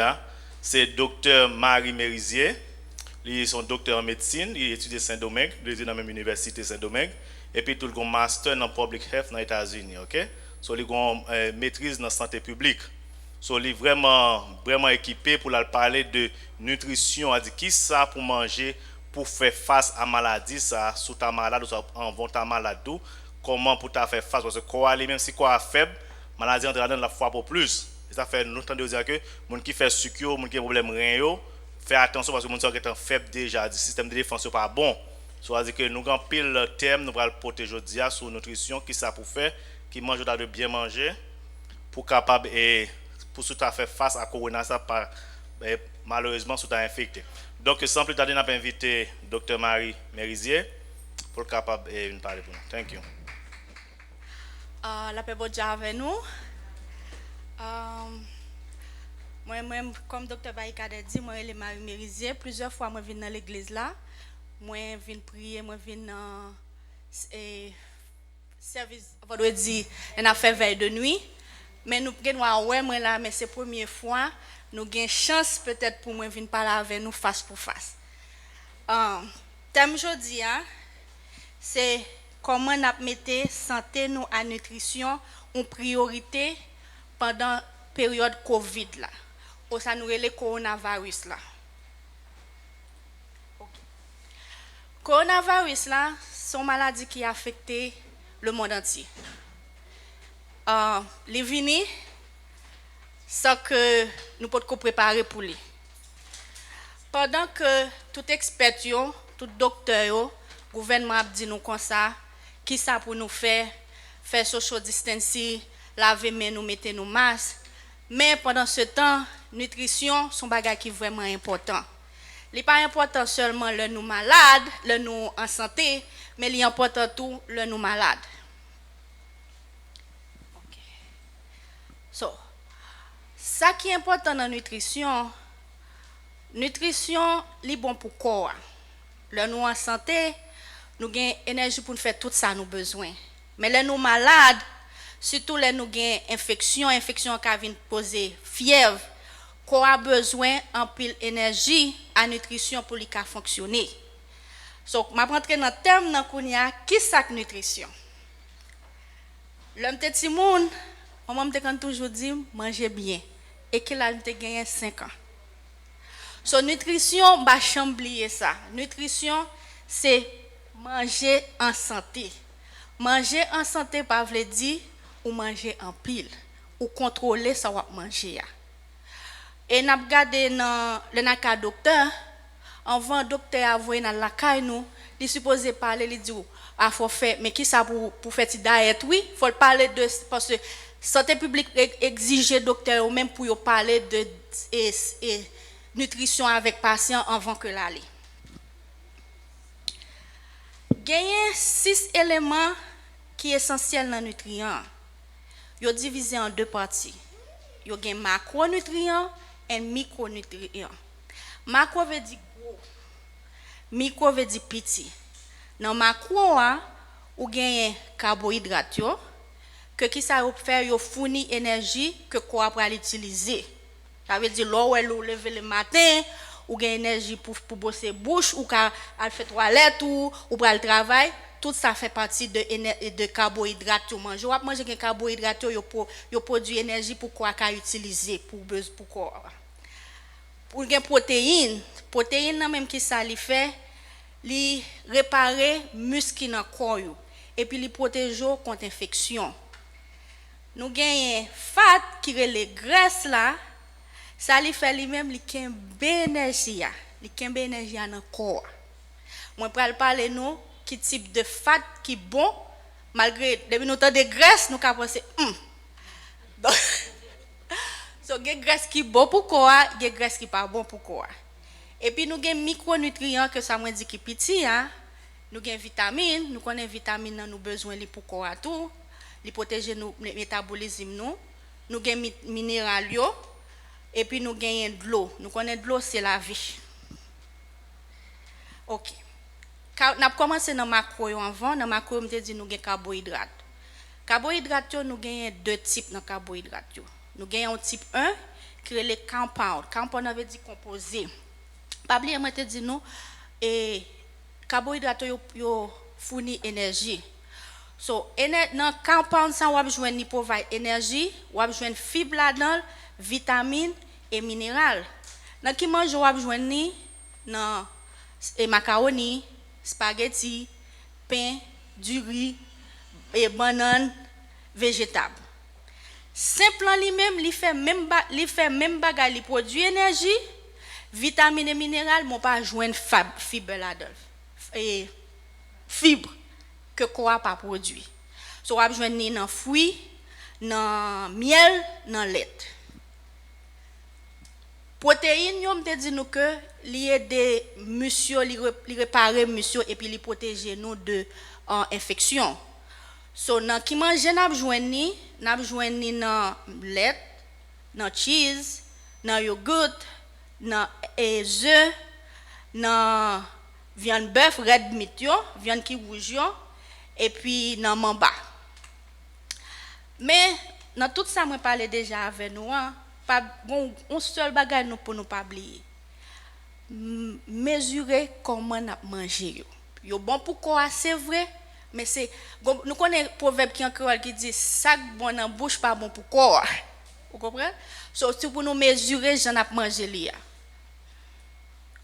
c'est Dr. Marie Mérizier. Il est son docteur en médecine, il étudie Saint-Domingue, il étudie dans la même université Saint-Domingue, et puis tout le monde master dans public health dans les États-Unis, ok? So, il a maîtrise dans la santé publique. So, il est vraiment équipé pour parler de nutrition, à dire qui ça pour manger, pour faire face à la maladie, ça, sous ta malade ou en vont ta malade, comment pour ta faire face, parce que quoi, même si quoi faible, maladie entre dans la fois pour plus. Et ça fait longtemps de dire que les gens qui font sucre, les gens qui ont des problèmes rénaux, faire attention parce que les gens qui sont faibles déjà, le système de défense n'est pas bon. C'est-à-dire que nous avons pile thème, nous allons protéger aujourd'hui sur la nutrition, qui ça pour faire, qui mange de bien manger, pour capable et pour tout à faire face à corona, ça par malheureusement tout à infecté. Donc sans plus tarder, nous avons invité Dr. Marie Mérizier pour capable et une parler pour nous. Thank you. La paix bonne avec nous. Moi-même, comme Dr. Baïka a dit, moi, je suis Marie Mérizier. Plusieurs fois, je viens dans l'église là. Moi, je viens prier, moi, je viens dans service vendredi, on a fait veille de nuit. Mais nous avons moi là, mais c'est la première fois, nous avons chance peut-être pour moi venir parler avec nous face pour face. Thème aujourd'hui, c'est comment nous mettons santé nous à nutrition en priorité pendant la période Covid là. Ou ça nous le coronavirus là. Okay. Coronavirus là, c'est une maladie qui a affecté le monde entier. Les vini, sans que nous pouvons préparer pour lui. Pendant que tout expert, tout docteur, le gouvernement a dit nous comme ça, qui ça pour nous faire social distancing, laver mains, nous mettre nos masques. Mais pendant ce temps, nutrition, c'est un bagage qui est vraiment important. Il n'est pas important seulement le nous malade, le nous en santé, mais il est important tout le nous malade. Okay. So, ça qui est important dans la nutrition, est bon pour le corps. Le nous en santé, nous avons énergie pour faire tout ça nous besoin. Mais le nous malade, surtout les nous avons infection qui vient poser fièvre, qu'on a besoin en pile énergie à nutrition pour lui fonctionner. So, m'a rentrer dans terme nan kounya qui sak nutrition. L'homme te moun, maman me quand toujours dit manger bien et qu'il a te gagné 5 ans. So nutrition ba chamblier ça. Nutrition c'est manger en santé. Manger en santé pas veut dire ou manger en pile ou contrôler ça va manger. Et n'a regardé dans le naka docteur avant docteur a voyer dans la caille nous, il supposé parler il dit ah faut faire mais qui ça pour faire ti diète oui, faut parler de parce que santé publique exige docteur ou même pour yo parler de nutrition avec patient avant que l'aller. Gagner 6 éléments qui sont essentiels dans nutriments. Yo divisé en 2 parties. Yo gen macronutriments et micronutriments. Macro veut dire gros. Micro veut dire petit. Dans macro ou gen carbohydrates yo que qui ça faire yo fournir énergie que corps pour l'utiliser. Ça veut dire là où elle lever le matin ou gain énergie pour bosser bouche ou qu'à faire toilette ou pour le travail, tout ça fait partie de carbohydrates yo manger. Ou manger des carbohydrates yo produit énergie pour quoi qu'a utiliser pour corps. Pour gain protéines même qui ça li fait li réparer muscle dans corps yo et puis li protéger contre infection. Nous gagnons fat qui les graisses là, ça lui fait lui-même li kembe énergie dans le corps. Moi pral parler nous qui type de fat qui bon malgré depuis nous temps de graisse nous ka penser donc so gen graisse qui bon pour corps, gen graisse qui pas bon pour corps. Et puis nous gen micronutriments que ça moi dit qui petit nous gen vitamines, nous connaissons vitamines nous besoin li pour corps tout. Li protéger nous métabolisme nous gain minéral yo et puis nous gagnons de l'eau. Nous connaissons de l'eau c'est la vie. OK. N'a commencé dans macro avant, dans macro me dit nous gain carbohydrates. Carbohydrates nous gagnons 2 types dans carbohydrates. Nous gagnons type 1 qui est les compound. Compound veut dire composé. Pas oublier moi te dit nous et carbohydrates yo fournit énergie. So, dans compound ça on va joindre ni provide énergie, on va joindre fibre là-dedans, vitamines et minéraux. Dans qui mange on va joindre ni dans macaroni, spaghetti, pain, du riz et banane végétable. Simple lui-même, il fait même bagage, il produit énergie, vitamines et minéraux, mais pas joindre fibre là-dedans. Et fibre que quoi pas produit. So on va joindre dans fruits, dans miel, dans lait. Protéines, yo me dit nous que lié des muscles, li réparer muscles et puis li protéger nous de infection. So dans qui manger n'a joindre dans lait, dans cheese, dans yogurt, dans œufs, dans viande bœuf red meat yo, viande qui rouge yo et puis dans mamba. Mais dans tout ça moi parler déjà avec nous pas bon un seul bagage nous pour nous pas oublier. Mesurer comment on manger yo bon pour quoi c'est vrai mais c'est nous connaissons proverbe qui en créole qui dit sac bon dans bouche pas bon pour corps. Vous comprenez? So c'est pour nous mesurer j'en a manger li.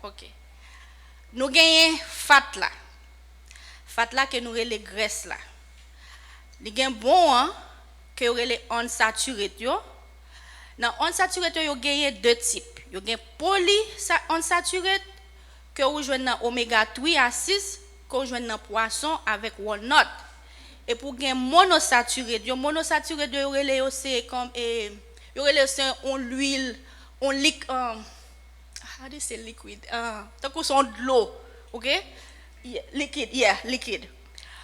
OK. Nous gagnons fat là que nous les graisses là. Les gain bon que les unsaturated yo. Dans unsaturated yo gagne 2 types. Yo gagne polyunsaturated que vous joignez dans oméga 3 acide que vous joignez dans poisson avec walnut. Et pour gagne monosaturé, yo c'est comme c'est on l'huile, on how do you say liquid? Tant que son de l'eau, OK? Yeah, liquid.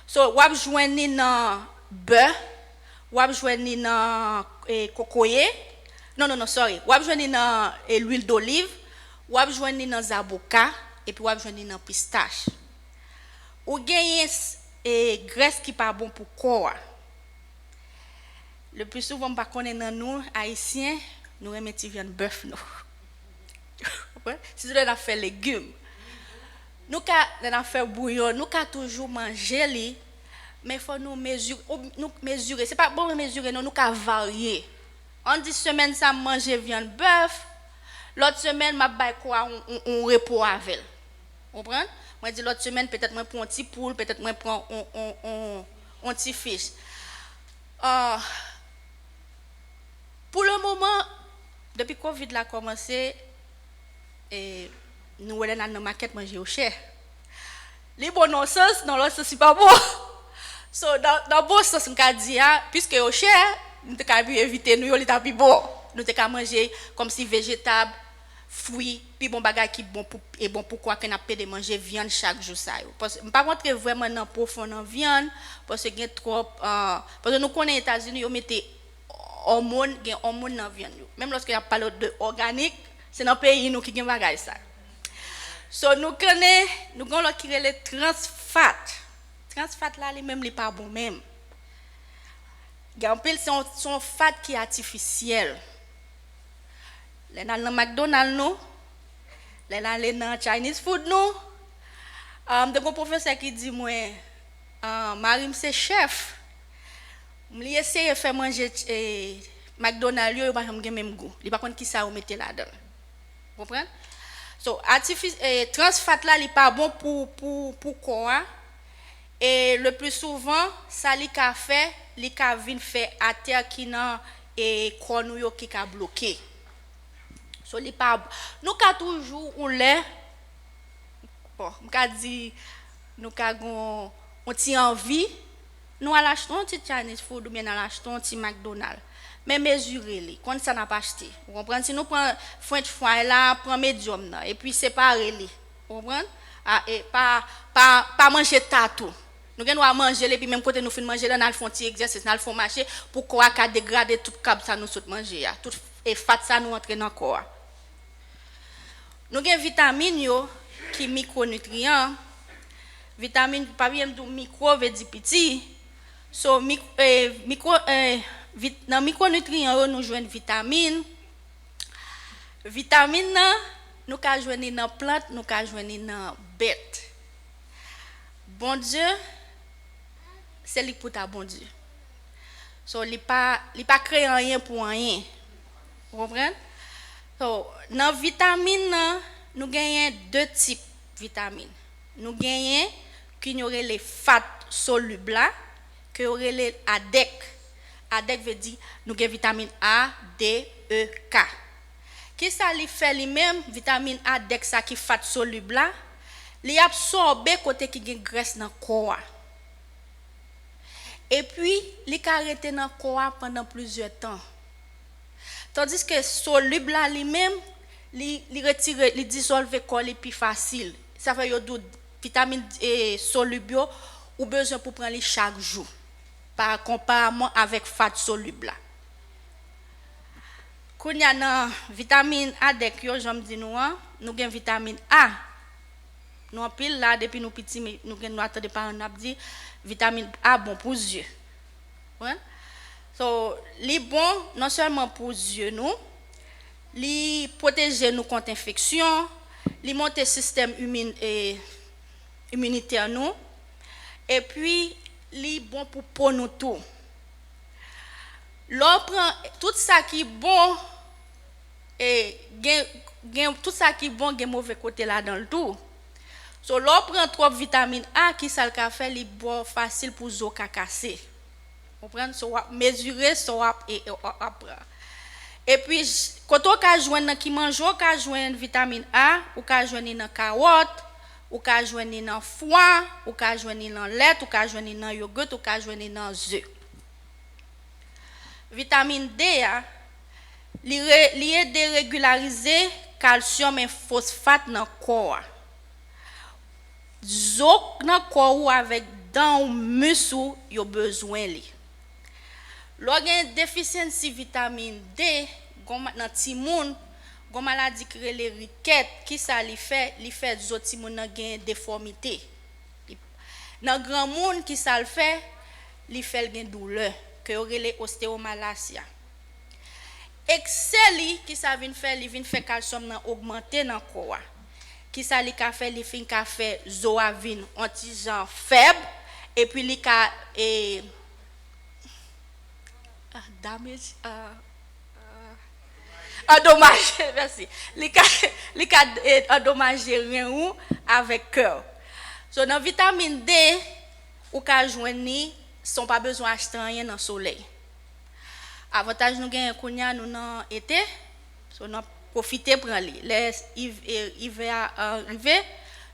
So, wap joindre dans beurre, wap joindre dans cocoyer. Non, sorry. Wap joindre dans l'huile d'olive, wap joindre dans zaboka et puis wap joindre dans pistache. Ou gagne graisse qui pas bon pour corps. Le plus souvent pas connaît dans nous haïtiens, nous aimons viande bœuf nous. Si vous avez fait légumes. nous avons fait bouillon, nous avons toujours mangé li, mais il faut nous mesurer. Ce n'est pas bon mesurer, nous avons varier. En 10 semaines, ça manger viande bœuf, l'autre semaine, je vais quoi on repos avec. Vous comprenez? Moi, dis l'autre semaine, peut-être moi prends un petit poule, peut-être moi prends un petit fiche. Pour le moment, depuis que Covid a commencé, nous allons dans la maquette manger au cher. Les bons non sens, dans l'autre sens, c'est pas bon. So, dans le bon sens, on a dit, puisque au cher, nous avons éviter nous, il est plus bon. Nous avons manger comme si végétable, fruits, puis bon bagage qui bon pour et bon pourquoi qu'on a pas de manger viande chaque jour ça. Parce que pas rentrer vraiment dans profond dans viande parce que gain trop parce que nous connaissons les États-Unis, ils mettent hormones dans viande. Même lorsque y a parlé de organique, c'est dans pays nous qui gain bagage ça. So nous connaissons nous gon qui les trans fat. Trans fat là les même les pas bon même. Gampil son fat qui est artificiel. Les dans le McDonald's nous, les dans Chinese food nous. De mon professeur qui dit moi Marim c'est chef. M'li essayer faire manger McDonald's yo pas même goût. Il pas connait qui ça ou mettre là-dedans. Vous comprenez? So trans fat là il pas bon pour corps. Et le plus souvent ça li ka fait, li ka vinn fait à terre qui nan et corps nous yo qui ka bloqué. So li pas nous ka toujours on lait bon m'ka dit nous ka gon on ti envie nous à l'acheter un petit Chinese food ou bien à l'acheter un petit McDonald's mais mesurer les quand ça n'a pas acheté vous comprenez si nous prend french fry là prend medium là et puis séparer les vous comprenez et pas manger tatou nous doit manger les puis même côté nous fin manger là nous font petit exercice nous font marcher pour quoi ka dégrader tout cab ça nous saute manger tout et fat ça nous entrer dans corps. Nous avons vitamines yo qui micronutriments. Vitamine pas bien du micro veut dire petit. So dans micronutriments nous joignent vitamines. Vitamines nous ka joindre dans plante, nous ka joindre dans bête. Bon Dieu c'est lui pour ta bon Dieu. So il pas créé rien pour rien. Vous comprenez? So, dans les vitamines, nous gagnons deux types de vitamines. Nous gagnons qui nous les fat solubles, qui nous les ADEC. ADEC veut dire nous gagnons vitamine A, D, E, K. Qui ça lui fait lui-même, vitamine A, D, ça qui fat soluble, li absorbe côté qui gagne graisse dans le corps. Et puis, li ka rete dans le corps pendant plusieurs temps. Tandis que soluble là lui-même, il retire, il dissolve corps plus facile. Ça fait yo do vitamine soluble ou besoin pour prendre chaque jour. Par comparément avec fat soluble là. Kounya nan vitamine A dek yo j'aime di nous gain vitamine A. Nous en pile là depuis nous petit mais nous gain nous attendre par on a dit vitamine A bon pour yeux. Ouais. So, li bon non seulement pour yeux nous, li protéger nous contre infection, li monter système immunitaire nous et puis li bon pour peau nous tout. L'on prend tout ça qui bon et tout ça qui bon gen mauvais côté là dans le tout. So l'on prend trop vitamine A qui ça le fait li bon facile pour zo ka casser. On prend so mesurer so et puis quand on ka joindre qui mange on ka joindre vitamine A ou ka joindre dans carotte ou ka joindre dans foie ou ka joindre dans lait ou ka joindre dans yogourt ou ka joindre dans œuf. Vitamine D li aide régulariser calcium et phosphate dans corps. Zok dans corps avec dans muscle yo besoin li. Lorsqu'il déficience vitamine D, gon dans ti moun, gon maladie qui les riquette qui ça li fait zot ti moun nan gen déformité. Dans grand monde qui ça le fait, li fait gen douleur que les ostéomalacia. Exceli qui ça vient faire, li vient faire calcium nan augmenter dans corps. qui ça li ka fait li fin ka fait zoavine anti-genre faible et puis li ka damage endommagé merci li ka endommagé rien ou avec cœur. So dans vitamine D ou ka joindre sont pas besoin acheter rien dans soleil. Avantage nous gagne kounya nous dans été so nous profiter prendre li les hiver arrivé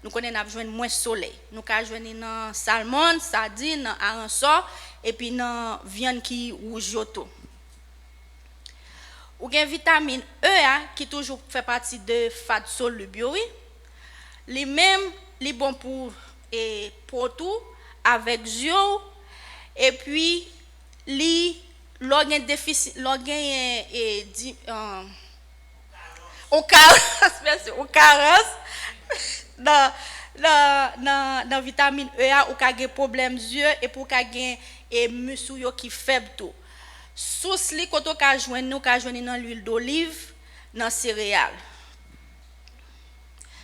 nous connaissons n'a besoin moins soleil nous ka joindre dans salmon sardine dans arançon et puis dans viande qui rouge yoto ou gagne vitamine E qui toujours fait partie de fat soluble oui li même li bon pour tout avec zio et puis li l'organe déficit l'organe au carence merci au carence dans vitamine E ou ka gen problème yeux et pour ka gen et muscle yo qui faible tout source li koto ka joindre nous ka joindre dans l'huile d'olive dans céréales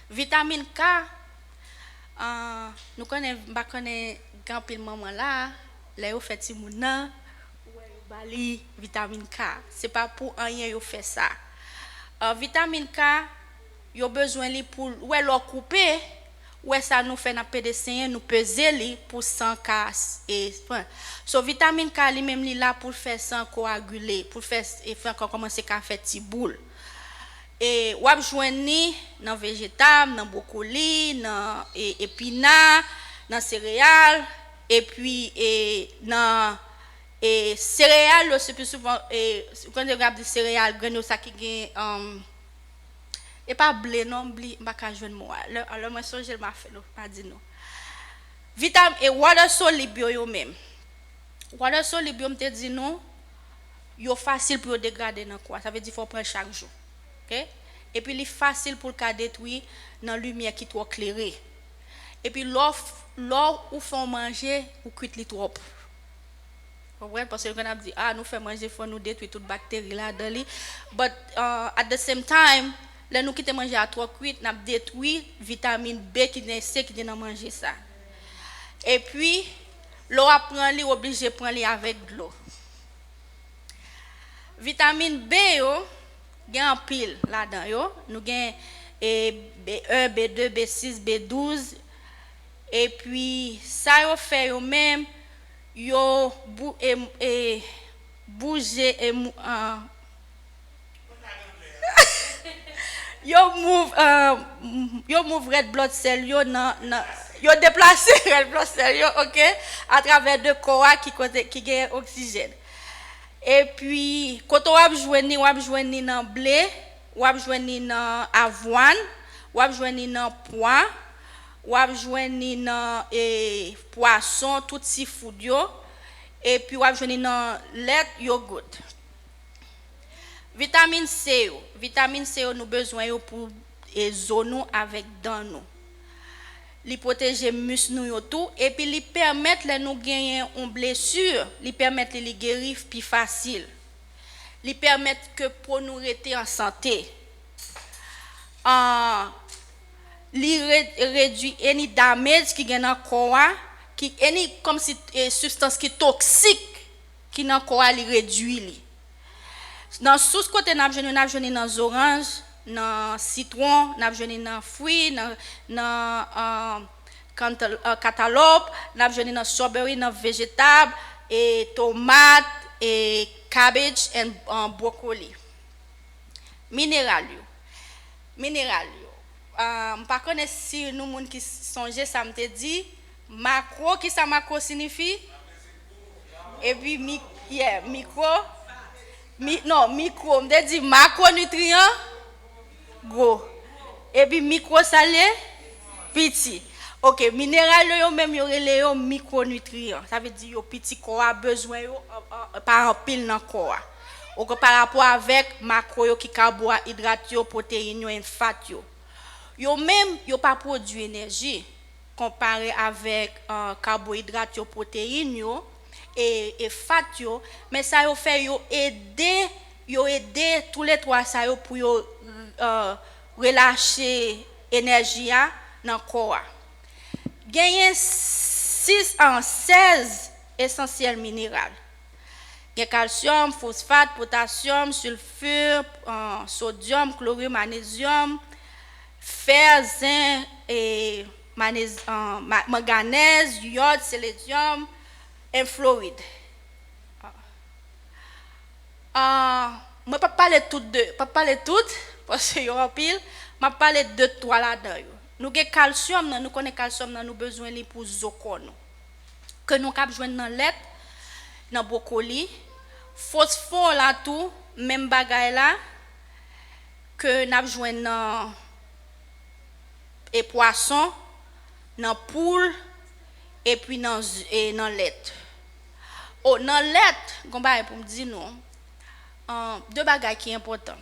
vitamine K nous connaît grand pile maman là là yo fait ti moun nan bali vitamine K c'est pas pour rien yo fait ça vitamine K yo besoin li pour ouais l'or couper ouais ça nous fait na PDC nous peser li pour 100 K et so vitamine K li même li là pour faire sang coaguler pour faire et faire commencer ka faire ti boule et ou ap joindre dans végétal dans brocoli dans épinards dans céréales et puis dans et céréales c'est plus souvent et quand on regarde des céréales graines ça qui gagne et pas blé non blé pas ka joindre moi alors moi songe m'a fait non pas dit non vitamine et water soluble yo même water soluble me te dit non yo facile pour dégrader dans quoi ça veut dire faut prendre chaque jour. OK et puis il est facile pour le détruire dans lumière qui trop éclairée et puis l'or ou font manger ou cuit li trop ouais parce que quand on dit nous fait manger faut nous détruire toute bactérie là dans lui but at the same time là nous quitter manger à trop cuit n'a détruit vitamine B qui est C qui dans manger ça et puis l'eau prend li obligé prendre li avec de l'eau vitamine B yo gen pile là-dedans yo nous gen B1 B2 B6 B12 et puis ça yo fait yo même yo bouger et yo move red blood cell yo yo déplacer red blood cell yo OK à travers de corps qui gagne oxygène et puis quand on va joindre dans blé ou va joindre dans avoine ou va joindre dans pois ou va joindre dans poisson tout seafood yo et puis ou va joindre dans lait yogourt vitamine C nous besoin yo pour zone avec dents nous li protéger muscle nous tout et puis li permettre les nous gagner une blessure li permettre li guérir plus facile li permettre que pour nous rester en santé li réduit any damage qui gagne dans corps qui any comme si substance qui toxique qui dans corps li réduit li dans sous côté n'a jeune dans orange dans citron n'a jeune dans fruits dans cantaloupe n'a jeune dans strawberry dans végétable et tomate et cabbage et brocoli minéral pas connait si nous monde qui songe ça me te dit macro qui ça macro signifie et puis micro micro me dit macronutrients gros et puis micro salé petit OK minéral yo même yo relé yo micronutриents ça veut dire yo petit corps a besoin yo par pile dans corps ou par rapport avec macro yo qui carbohydrate yo protéines yo et fat yo même yo pas produit énergie comparé avec carbohydrate yo protéines yo et fat yo mais ça yo fait yo aider tous les trois ça yo pour yo relâcher énergie dans corps. Gagne 16 essentiels minéraux. Il y a calcium, phosphate, potassium, sulfure, sodium, chlorure, magnésium, fer, zinc, et manganèse, iode, sélénium et fluoride. Moi pas parler toutes parce que y a pile, m'a parler de trois là-dedans. Nous avons calcium, nous connaissons calcium, nous besoin li pour zokono. Que nous cap joindre dans lait, dans brocoli, phosphore là tout, même bagaille là que n'a joindre dans et poisson, dans poule et puis dans lait. Oh, dans lait, gomba pour me dire non. Deux bagages qui sont importants.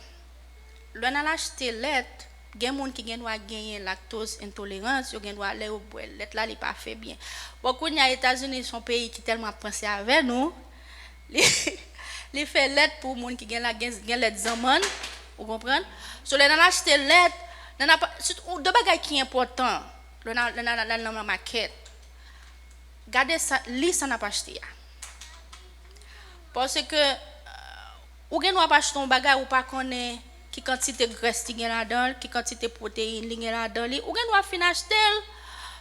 Lorsqu'on a acheté lait, il y a des gens qui gagner lactose intolérance, ils doivent aller au bois. Lait là, il pas fait bien. Beaucoup aux États-Unis sont pays qui tellement pensé avec nous. Les fait lait pour les gens qui gagnent lait zaman, vous comprenez? So lorsqu'on a acheté lait, deux bagages qui sont importants. Lorsqu'on a la maquette. Gardez ça, lis ça n'a pas acheté. Parce que ou gen ou pas acheter un bagage ou pas connaît qui quantité graisse qui gen là-dedans, qui quantité protéines li gen là-dedans, ou gen ou fin acheter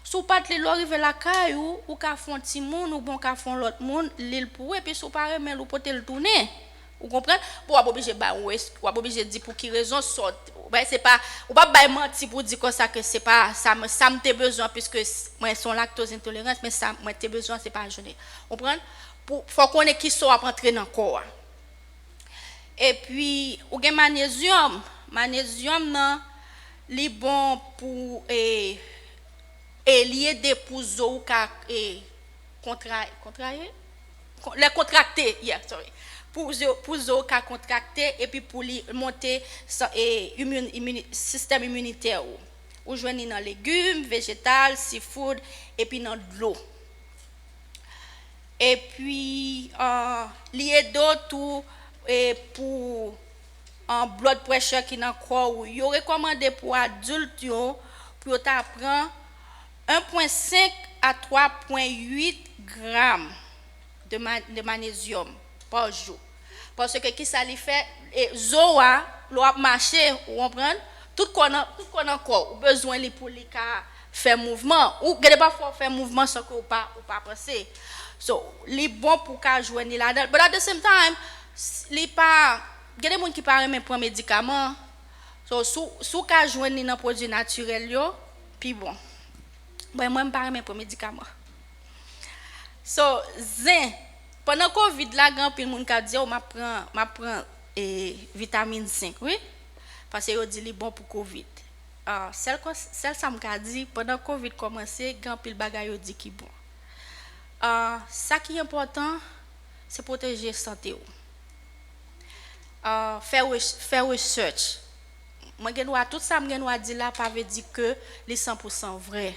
sou pas li arriver la caillou ou ka font ti moun ou bon ka font l'autre moun l'il pour et puis sou pas remen ou pote le tourner. Vous comprenez? Pour obligé ba ou obligé dire pour qui raison sorte. Ben c'est pas ou pas ba menti pour dire comme ça que c'est pas ça me t'ai besoin puisque moi son lactose intolérance mais ça moi t'ai besoin c'est pas journée. Vous comprenez? Pour faut connaître qui sont à rentrer dans corps. Et puis, ou gen magnésium. Magnésium, nan, li bon pour lier des pour zo ka contracter, les contracter, yeah, sorry. Pour zo ka contracter et puis pour li monter système immunitaire ou joindre dans légumes, végétal, seafood et puis dans de l'eau. Et puis lier d'autres et pour un blood pressure qui dans corps il recommandé pour adultes pour prendre 1.5 à 3.8 grammes de magnésium par jour parce que qui ça lui fait et zoa l'on marcher ou comprend tout qu'on encore besoin li pour li faire mouvement ou gade pas faire mouvement sans que ou pas penser so li bon pour ka joindre là-dedans but at the same time li pas il y a des gens qui parlent même prendre médicaments so sous ka joindre dans produit naturel yo puis bon moi me parle même prendre médicaments so zin pendant Covid là grand pile monde ka dit m'a prend vitamine 5 oui parce que yo dit li bon pour Covid celle ça me dit pendant Covid commencer grand pile bagay yo dit qui bon ça qui est important c'est protéger santé ou faire research. Moi gen tout ça me gen dit là pas veut dire que les 100% vrai.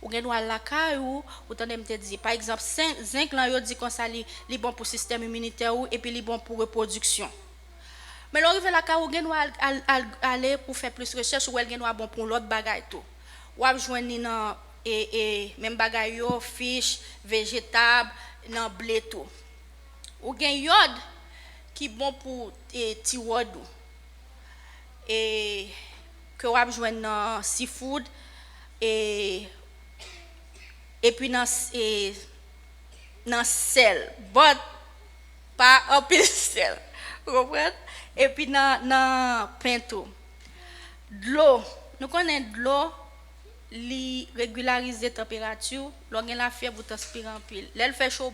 Ou gen la caillou ou tande me dit par exemple zinc là yo dit comme ça li bon pour système immunitaire ou et puis li bon pour reproduction. Mais l'arrive la caillou gen aller pour faire plus recherche ou elle gen bon pour l'autre bagaille tout. Ou a joindre dans et même bagaille yo fish, végétable, dans blé tout. Ou gen iode qui bon pour thyroïde et que on joindre dans seafood et puis dans sel but pas un peu sel vous comprenez et puis dans pinto de l'eau nous connaissons de l'eau li régulariser température lorsqu'on la fièvre vous transpirer en pile elle fait chaud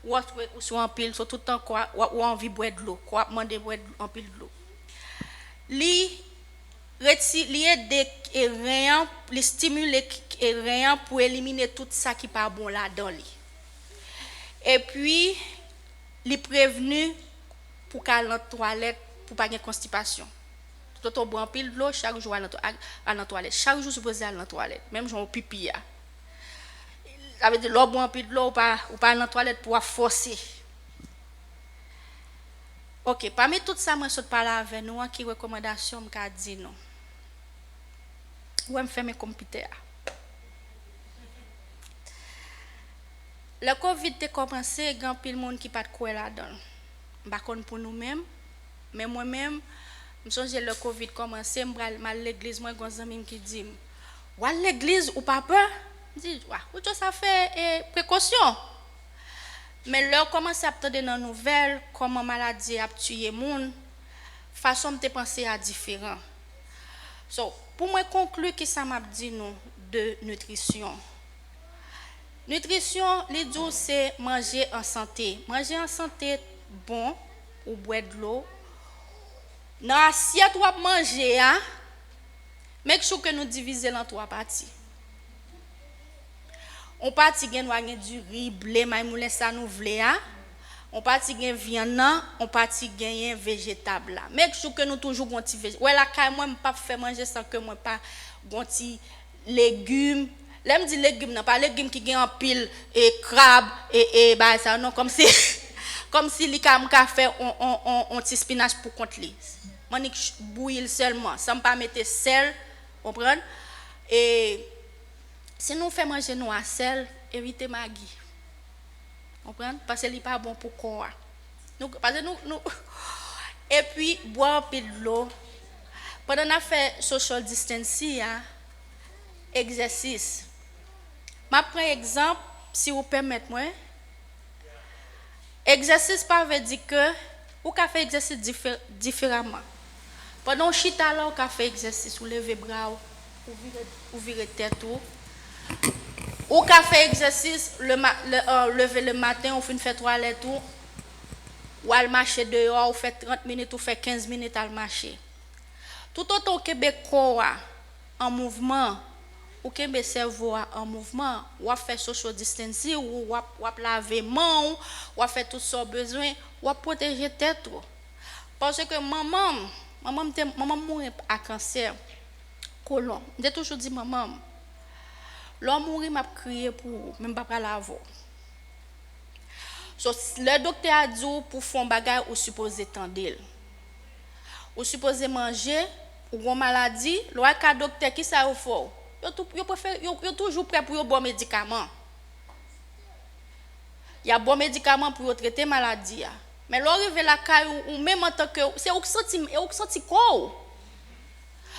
ou sur en pile sur tout le temps quoi ou envie boire de l'eau quoi demander boire en pile de l'eau li retire des rayons li stimuler rayons pour éliminer tout ça qui pas bon là dans li et puis li prévenu pour qu'à la toilette pour pas de constipation tout on boit en pile de l'eau chaque jour à la toilette chaque jour supposé à la toilette même genre pipi ya ça veut dire l'eau boit en pile de l'eau ou pas à la toilette pour forcer. OK, parmi tout ça moi saute parler avec nous qui recommandation me dit non. Ouais, me fermer computer. Le Covid a commencé, il y a pile monde qui pas de quoi là-dedans. Par contre pour nous-mêmes, mais moi-même, je songe le Covid commencé, je mal l'église, moi gon ami qui dit "Wa l'église ou pas peur?" Je dis "Wa, ou ça fait précaution." Mais là commence à attendre dans nouvelles comment maladie a tué monde, façon de penser à différent. So, pour moi conclure que ça m'a dit nous de nutrition. Nutrition, les jours c'est manger en santé. Manger en santé bon ou boire de l'eau. Dans l'assiette ou manger hein. Make sure que nous diviser en 3 parties. On partie gagne du riz, blé, maïmoulin ça nous vle hein. On partie gagne viande, on partie gagne végétable là. Make sure que nous toujours gon ti végétable. Ouais la caille moi pas faire manger sans que moi pas gon ti légumes. L'aime dit légumes non pas légumes qui gagne en pile et crabe et bah ça non comme si comme si li ka fait on ti spinach pour contre li. Manik bouillir seulement, sans pas mettre sel, comprendre? Et si nous fait manger nous à sel, évitez maggi. Comprendre? Parce que li pas bon pour corps. Nous parce que nous et puis boire peu de l'eau. Pendant on a fait social distancing, exercice. Ma prends exemple si vous permettez moi. Exercice pas veut dire que ou ka fait exercice différemment. Pendant chita là, on fait exercice, ou lever bras, ou virer tête ou. Ou ka fait exercice lever le matin, ou fait toilette ou al marcher dehors, ou fait 30 minutes ou fait 15 minutes al marcher. Tout autant que Québec en mouvement, ou que cerveau en mouvement, ou faire social distancing, ou laver main, ou faire tout ce besoin, ou protéger tête. Parce que maman mourir à cancer colon. J'ai toujours dit maman, l'homme mourir m'a crié pour même pas laver. So, le docteur a dit pour faire un bagage ou supposé tendre. Ou supposé manger ou une maladie, le docteur qui ça faut. Yo toujours prêt pour un bon médicament. Il y a bon médicament pour traiter maladie. Mais l'arrivée la caille ou même en tant que c'est au senti quoi.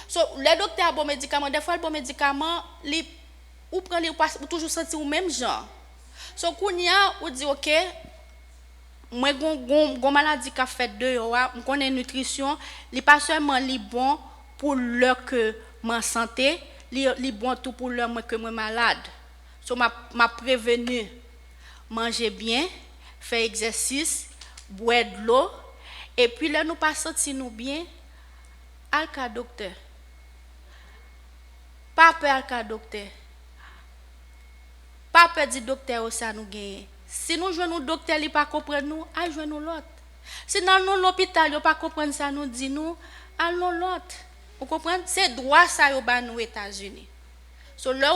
So les docteurs a bon médicament, des fois le bon médicament li ou prend li ou toujours senti ou même genre. So kounya ou dit OK, moi gon maladie qu'a fait de yo, on connaît nutrition, li pas seulement li bon pour le que ma santé, li bon tout pour le que moi malade. So m'a prévenu manger bien, faire exercice, boire de l'eau et puis là nous pas sentir nous bien alka docteur. Pas peur alka docteur. Pas peur du docteur ça nous gagne. Si nous jouons docteur il pas comprendre nous, à jouer nous l'autre. Si dans nous l'hôpital il pas comprendre ça nous dit nous, allons l'autre. Vous comprenez? C'est droit ça yo ba nous États-Unis. So là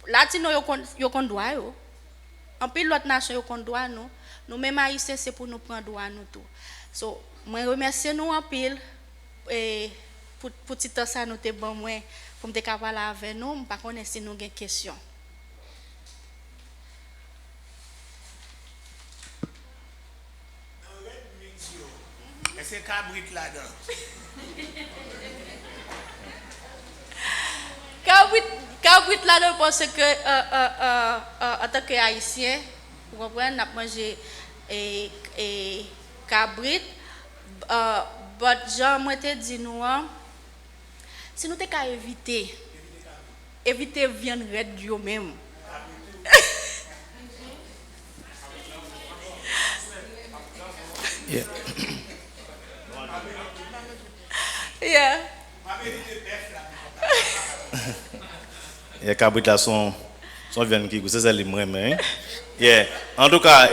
latino yo kon droit yo. En pile l'autre nation yo kon droit nous même haïtiens c'est pour nous prendre droit nous tout. So moi remercie nous en pile et pour petit temps ça nous te bon moi pour me capable avec nous, pas connaître si nous gain question. C'est cabrit là-dedans. Cabrit là-dedans parce que en tant que haïtien, vous comprenez, on a mangé et cabrit. But Jean moi te dit nous si nous te qu'à éviter viande red yo même. Yeah. Yeah. Et cabrit là son viande qui c'est ça les moi mais. Yeah. En tout cas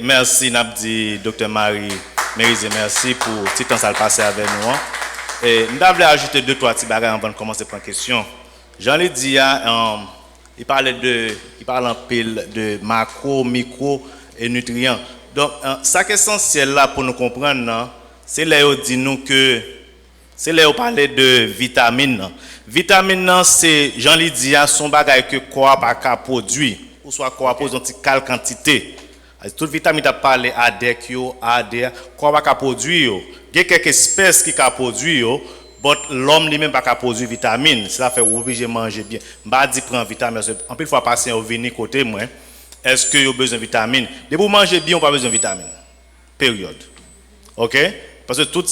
merci Nabdi Dr. Marie Mérisé, merci pour tout temps ça le passer avec nous. Et nous voulons ajouter 2-3 petits bagages avant de commencer à prendre question. Jean l'ai dit il parle en pile de macro, micro et nutriments. Donc ça qui est essentiel là pour nous comprendre c'est là où dit nous que C'est là où on parlait de vitamines. Vitamines, c'est, Jean-Li dit, son bagage que quoi pas qu'à produire, ou soit quoi produire une quelle quantité. Toute vitamine a parlé ADEC, ADR, quoi pas qu'à produire. Il y a quelques espèces qui qu'à produire, mais l'homme lui-même pas qu'à produire vitamines. Cela fait obligé de manger bien. Bah dit prendre vitamines. En plus, fois passer au venir côté moi. Est-ce que vous avez besoin de vitamines? Dès que vous mangez bien, vous pas besoin de vitamines. Période. OK? Parce que tout,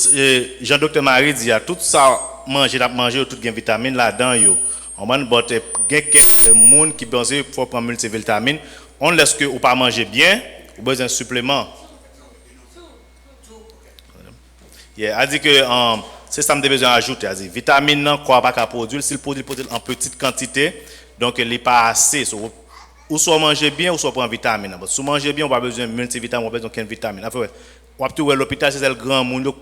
Jean-Docteur Marie dit, tout ça, manger, tout gain vitamines là-dedans. Il y a quelques gens qui pensent qu'il faut prendre multivitamines. On laisse que vous pas manger bien, vous avez besoin de suppléments. Elle dit que c'est ça que je besoin d'ajouter. Elle dit vitamines, quoi pas qu'à produire, s'il produit en petite quantité, donc il n'est pas assez. Ou soit manger bien, ou soit prendre vitamines. Si vous mangez bien, on n'a pas besoin de multivitamines, on n'a pas besoin de vitamines. Après, l'hôpital, c'est le grand monde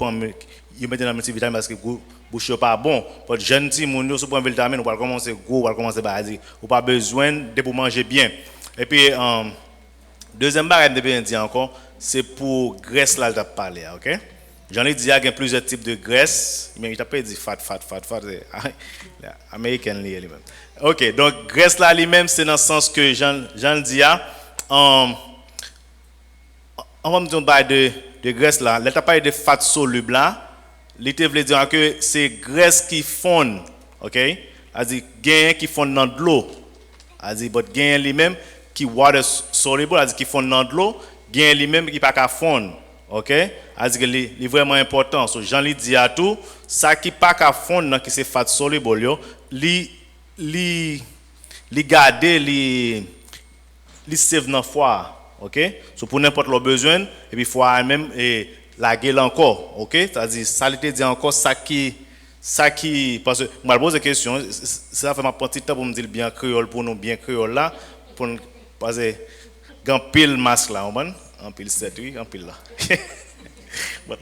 qui met dans la multivitamine parce que le bouche n'est pas bon. Pour les jeunes petits, si vous prenez vitamines, on va commencer gros, on va commencer à dire, on n'a pas besoin de pour manger bien. Et puis, deuxième barre, je vais dire encore, c'est pour graisse là, je vais parler, ok? J'en ai dit, il y a plusieurs types de graisse, mais il n'a pas dit fat, américain lui-même. Ok, donc graisse là lui-même, c'est dans le sens que Jean dit, on va me dire de graisse là, il n'a pas de fat soluble là, il veut dire que c'est graisse qui fond, ok? C'est-à-dire gain qui fond dans de l'eau, c'est-à-dire gain lui-même qui water soluble, c'est-à-dire qui fond dans de l'eau, gain lui-même qui pas qu'à fondre. OK? C'est-à-dire que c'est vraiment important. So, Jean lui dit à tout, ça qui pas qu'à fondre qui c'est fat soluble li garder li save dans foie. OK? So, pour n'importe le besoin et puis foie même et la gueule encore. OK? C'est-à-dire ça lui dit encore ça qui parce que moi je pose des questions, ça fait ma petite temps pour me dire bien créole pour nous bien créole là pour parce que grand pile masque là, en pile 7 oui, en pile là.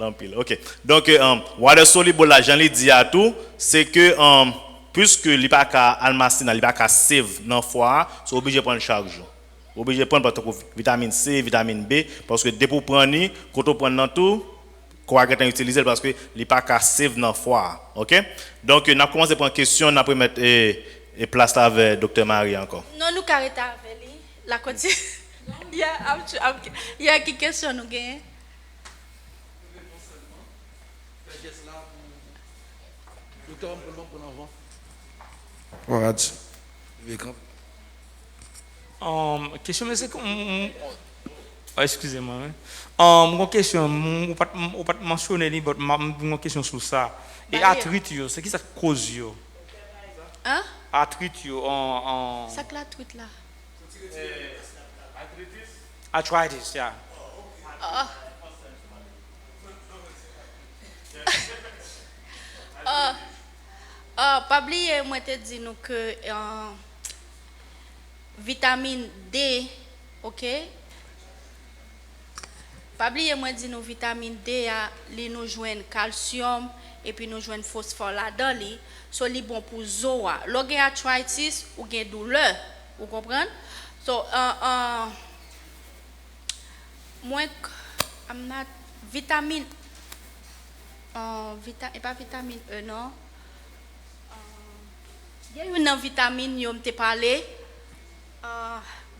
En pile. OK. Donc water soluble là, Jean lui dit à tout, c'est que puisque il pas qu'à almaciner, il pas qu'à save dans foie, c'est obligé de prendre chaque jour. Obligé de prendre vitamine C, vitamine B parce que dès pour prendre quand on prend dans tout quoi que utiliser parce que il pas qu'à save dans foie. OK? Donc on a commencé par une question, on a pris mettre et place là avec docteur Marie encore. Non, nous carrément avec lui. La continue. Il y a quelques questions nous gagnons. Question, mais c'est comme. Excusez-moi. Une question, on pas mentionner, mais une question sur ça. Et arthrite, c'est qui ça cause? Hein? Arthrite, Ça que la truite là. Arthritis, yeah. Pas oublier, moi te dis nous que vitamine D, ok? Pas oublier, moi dis nous vitamine D, li nous joignent calcium et puis nous joignent phosphore là-dedans li, so li bon pour zoa. Lorsque arthritis ou gen douleur, vous comprenez? So moi I'm not vitamine et pas vitamine E non. Il y a une vitamine yo m'te parlé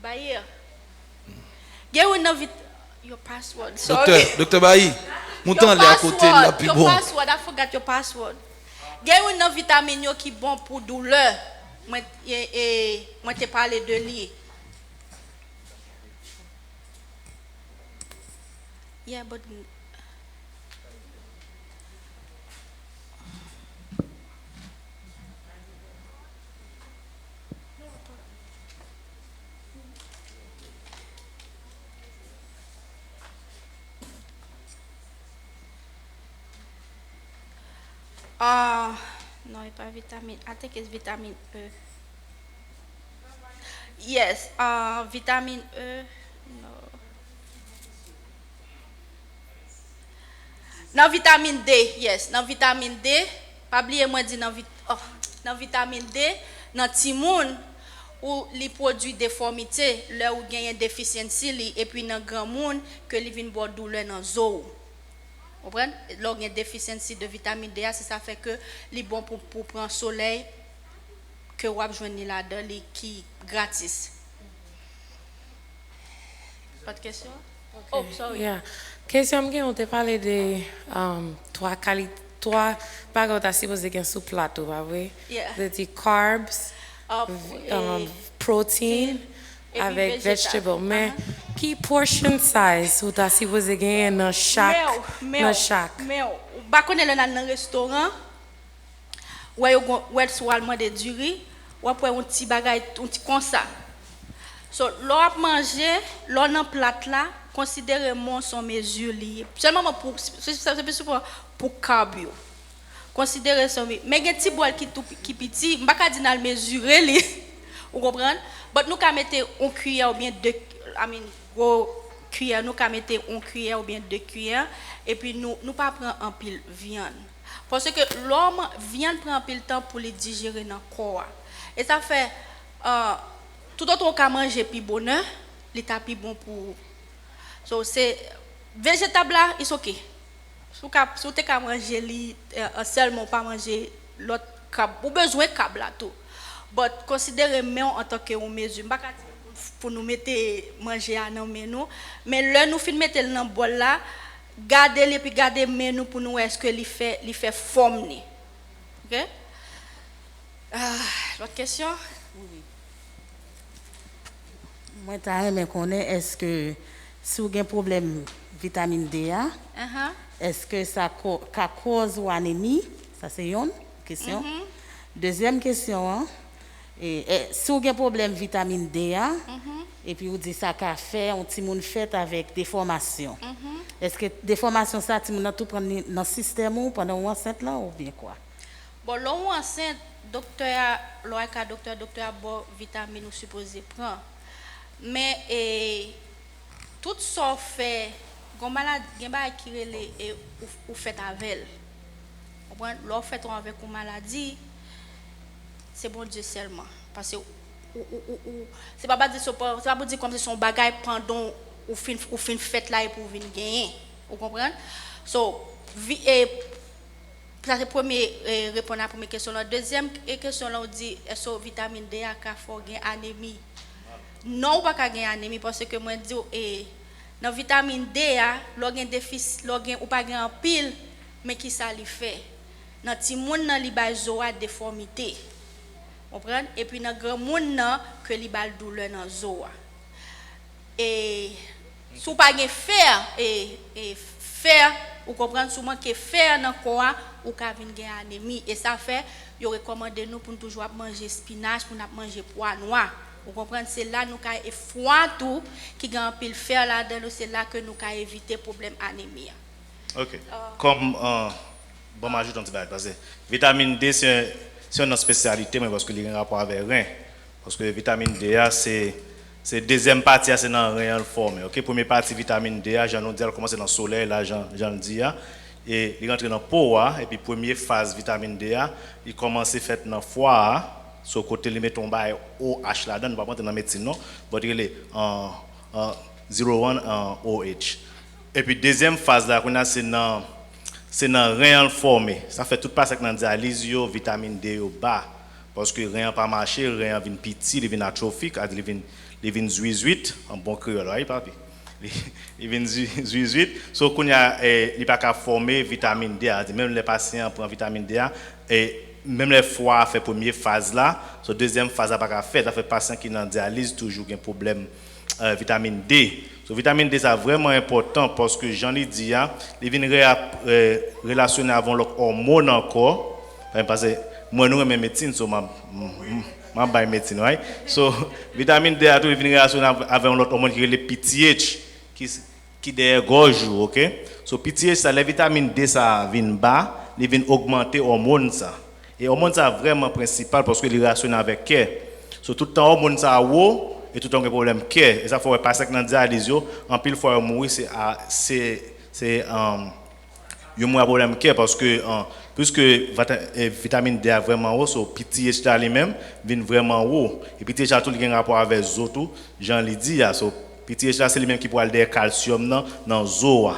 Baye. Il y a une your password. Sorry. Docteur Bayi, mon temps est à côté là plus bon. Your password, I forgot your password. Il y a une vitamine yo qui bon pour douleur. Moi te parlé de lui. Yeah, but no, it's not vitamin. I think it's vitamin E. Yes, vitamin E. No. Dans vitamine D, yes, dans vitamine D, pas oublier moi dit dans vitamine D, dans timoun où les produits déformité, là où gagne déficiency et puis dans grand monde que li vinn bo douleur dans zo. Vous comprenez? Là, il y a une déficience de vitamine D, c'est ça fait que les bon pour prendre soleil que vous avez joindre là-dedans, qui gratis. Pas de question? Oh, sorry. Yeah. Question que on t'a parlé de trois bagages t'as supposé gagner sur plateau, pas vrai? Yeah. The carbs, protein et avec puis végétal. vegetable. Mais qui portion size ou t'as supposé gagner dans chaque Mais bah connait là dans le restaurant ouais soit demander du riz ou après un petit bagage un petit comme ça. So l'on manger l'on dans plate là considérez-moi son mesure liée seulement pour c'est plus pour cardio. Considérez son mais un petit bol qui petit m'pas ka dire mesurer li vous comprenez but nous ka mettre un cuillère ou bien deux gros cuillère nous ka mettre un cuillère ou bien deux cuillères et puis nous pas prendre en pile viande parce que l'homme viande prend un pile temps pour les digérer dans corps et ça fait tout autre on ka manger puis bonheur l'état plus bon pour so c'est végétable là is OK si vous te manger li seulement pas manger l'autre cab ou besoin cab là tout but considérez mais en tant que une mesure pas pour nous mettre manger à dans menu mais là nous fin mettre dans bol là garder les puis garder menu pour nous est-ce que il fait forme ni OK l'autre question Moi t'as aimé connaître est-ce que si vous avez un problème vitamine D est-ce que ça cause ou anémie ça c'est une question deuxième question et si vous avez un problème vitamine D et puis vous dites ça qu'a fait un petit monde fait avec des formations est-ce que des formations ça petit monde tout prendre dans le système ou pendant ou enceinte là ou bien quoi bon l'on enceinte docteur bon vitamine ou supposé prendre mais tout ça fait gon malade gen ba qui relé ou fait avec comprendre l'on fait avec une maladie c'est bon Dieu seulement parce que c'est pas dire c'est pas dire comme si son bagage pendant ou fin fête là et pour venir gagner vous comprenez so ça c'est premier répondre à la première question la deuxième question là on dit est-ce que vitamine D a faut gain anémie non pas gagner anémie parce que moi dis dans vitamine D l'on gain déficit l'on gain ou pas gain en pile mais qui ça li fait dans ti moun nan li ba zo a déformité comprendre et puis dans grand moun nan que li ba douleur dans zo et sou pas gain fer et fer ou comprendre sou manque fer dans corps ou ka vinn gain anémie et ça fait yo recommande nous pour toujours manger spinach pour manger pois noir vous comprenez c'est là nous ka foie tout qui gagne pile fer là dedans c'est là que nous ka éviter problème anémie. OK. Comme bon m'ajoute un petit peu parce que vitamine D c'est une spécialité mais parce que il a un rapport avec rein parce que vitamine D c'est deuxième partie c'est dans rein en forme. OK, première partie vitamine D j'en nous dire commencer dans soleil là j'en dis et il rentre dans peau et puis première phase vitamine D il commence fait dans foie sur côté li met ton bail OH là dedans pas rentrer dans médecine non mais il est en 01 OH et puis deuxième phase là qu'on a c'est dans rein formé ça fait tout passe dans dialyse yo vitamine D au bas parce que rein pas marcher rein vient petit il vient atrophique il vient zuizuit en bon créole oui papi il vient zuizuit so qu'on a il pas qu'à former vitamine D même les patients prennent vitamine D et même les foies fait première phase là so deuxième phase a pas faire ça fait patient qui dans dialyse toujours un problème vitamine D so vitamine D c'est vraiment important parce que j'en ai dit il vient relationner avec l'autre hormone encore parce que moi nous même médecine so ma bail médecine right so vitamine D a tout vient relationner avec l'autre hormone qui est le PTH qui derrière gorge OK so PTH ça la vitamine D ça vient bas il vient augmenter hormone ça et hormone ça vraiment principal parce que il relation avec cœur. So tout le temps hormone ça haut et tout le temps un problème cœur et ça faut passer dans dialyse en pile fois mourir c'est un problème cœur parce que puisque vitamine D a vraiment haut so PTH là lui-même vient vraiment haut et PTH a tout un rapport avec zo tout Jean li dit so PTH là c'est lui même qui pour aller calcium dans zo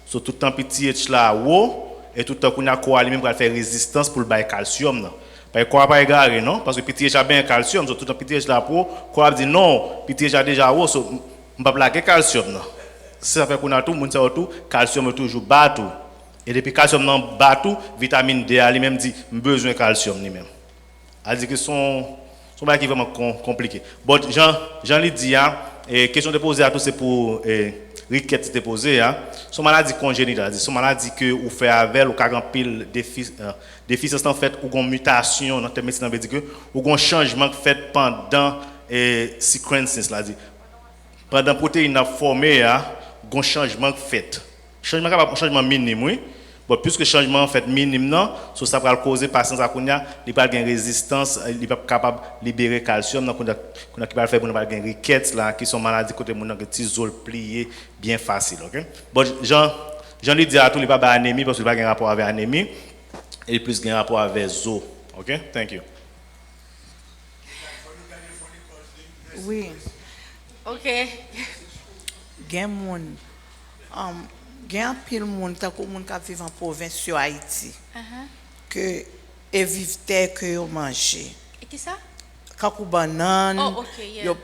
So tout le temps petit là haut et tout le temps qu'on a quoi lui-même pour faire résistance pour le bail calcium non. Parce quoi pas égaré non parce que petit a bien calcium, so tout le temps petit là pour quoi dit non, petit a déjà haut so on pas plaquer calcium non. Ça fait qu'on a tout monde ça tout calcium est toujours bas tout. Et depuis calcium non bas tout, vitamine D lui-même dit besoin de calcium lui-même. A dit que son bail qui est vraiment compliqué. Bon Jean lui dit et question de poser à tout c'est pour Riquette déposé son maladie congénitale, son maladie que ou fait avec ou grand pile déficience en fait ou une mutation dans tes médecine veut dire que ou un changement fait pendant sequences là dit pendant protéine a formé un changement fait changement minime oui bon puisque changement fait minime non ça va causer patience à konya il pas gain résistance il pas capable libérer calcium donc qu'on a qui va faire pour pas gain riquette là qui sont maladies côté mon que tisol plié bien facile OK bon Jean lui dit à tout il pas anémie parce qu'il pas gain rapport avec anémie et plus gain rapport avec zo OK thank you oui OK gen moun gen pile moun tant que moun ka vivre en province sur Haïti que et vivre terre que yo manger et qui ça kakou banane yeah.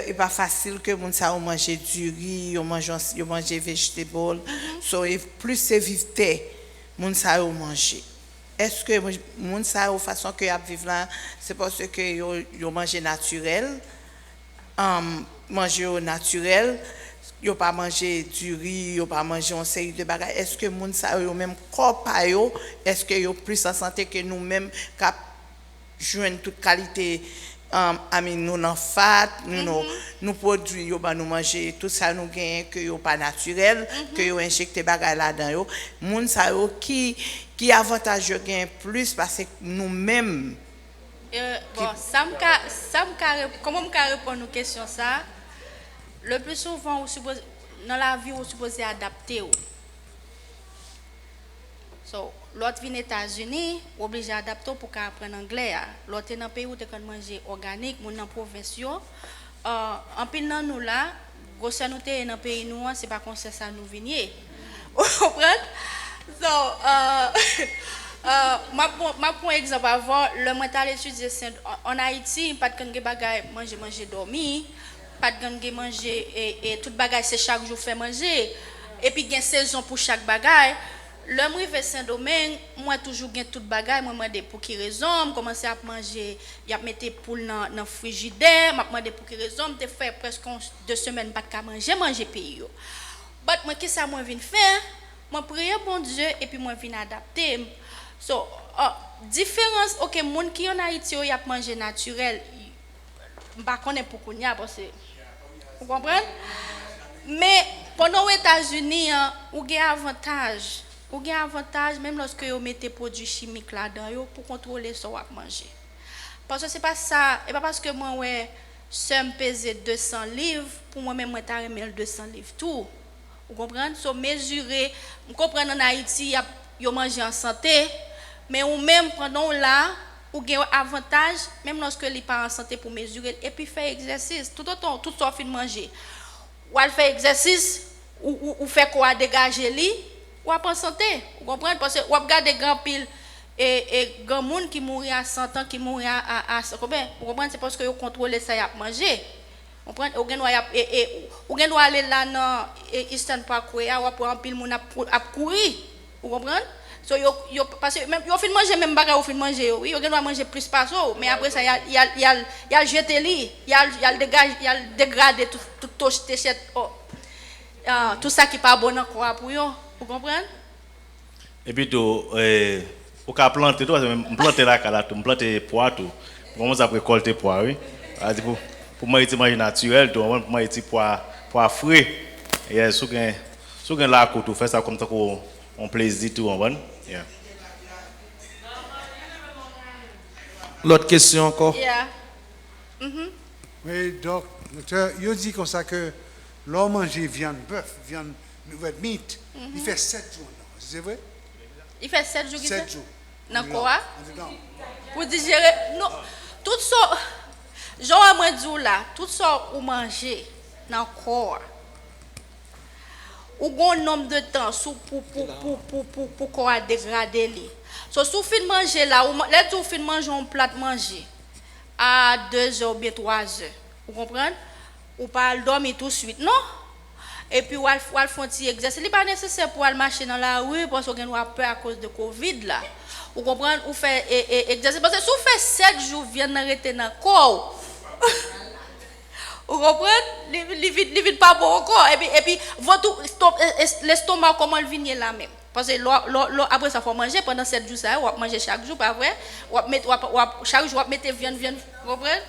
Il pas facile que moun sa manger du riz yo manger vegetable so et plus c'est vivre terre moun sa yo manger est-ce que moun sa yo façon que y a vivre là c'est parce que yo manger naturel manger au naturel yo pas manger du riz yo pas manger une série de bagages est-ce que moun sa yo même corps pa yo est-ce que yo plus en santé que nous même cap joindre toute qualité nous non fat nous produits yo ba nous manger tout ça nous gagne que yo pas naturel que yo injecter bagages là-dedans yo moun sa yo qui avantage yo gagne plus parce que nous même bon comment me répondre aux questions ça le plus souvent dans la vie on supposé adapter so l'autre vient aux États-Unis obligé adapter pour apprendre anglais l'autre dans pays où tu kan manger organique mon dans province en pile dans nous là grosse nous té dans pays nous c'est pas comme ça nous venier vous comprenez so ma pour exemple avant le mental étudier en Haïti pas de kan bagay manger dormir pas de gang manger et toute bagage c'est chaque jour fait manger et puis gain saison pour chaque bagage l'homme rive Saint-Domingue moi toujours gain toute bagage moi demander pour qui raison commencer à manger y a mettre poule dans frigidaire m'a demander pour qui raison te faire presque 2 semaines pas de manger pays yo but moi qu'est-ce ça moi vinn faire moi prier bon Dieu et puis moi vinn adapter so différence OK monde qui en Haïti y a manger naturel pas connaît pour konya parce que vous comprenez mais pendant aux États-Unis ou gain avantage même lorsque vous mettez produits chimiques là-dedans pour contrôler ce qu'on manger parce que c'est pas ça et pas parce que moi ouais me peser 200 livres pour moi même moi ta remettre 200 livres tout vous comprenez so mesurer vous comprenez en Haïti yo manger en santé mais ou même pendant là ou gain avantage même lorsque les pas en santé pour mesurer et puis faire exercice tout ça fin manger ou al faire exercice ou faire quoi dégager li ou en santé vous comprenez parce que ou regarder grand pile et grand monde qui mourir à 100 ans qui mourir à combien vous comprenez c'est parce que vous contrôlez ça y a manger vous comprenez ou gain doit aller là dans Eastern Parkway ou pour en pile monde à courir vous comprenez so yo parce que même yo fin manger même bagarre yo fin manger oui yo doit manger plus pas ça mais après ça y a jeter li y a dégage y a dégrader tout t-shirt tout ça qui pas bon encore pour yo vous comprenez et puis tout au cas planter toi même planter la cala tout planter pois tout comment ça récolter pois oui pour moi c'est manger naturel tout pour moi c'est pois frais et sous gain la côté faire ça comme ça on plaisir tout en bon yeah. L'autre question encore yeah. Oui, donc, docteur, il dit comme ça que l'homme manger viande bœuf, viande red meat, il fait 7 jours. C'est vrai? Il fait 7 jours. 7 jours. Dans quoi? Pour digérer. Non, tout ça, genre moi dis là, tout ça ou manger dans le corps. ou gon nombre de temps pour qu'on a dégradé li. So sous fin manger là, ou les tout fin manger un plat manger à 2 heures ou bien 3 heures. Vous comprenez? Ou pas dormir tout de suite, non? Et puis ou al font petit exercice, c'est pas nécessaire pour aller marcher dans la rue parce qu'on a peur à cause de Covid là. Vous comprenez? Ou fait exercice parce que si vous faites 7 jours vient arrêter dans corps. Vous comprenez? Les vide pas bon encore. Et puis votre l'estomac, comment il vient là même. Parce que après ça, il faut manger pendant 7 jours. Ça, on va manger chaque jour, pas vrai? Chaque jour, on va mettre viande. Vous comprenez?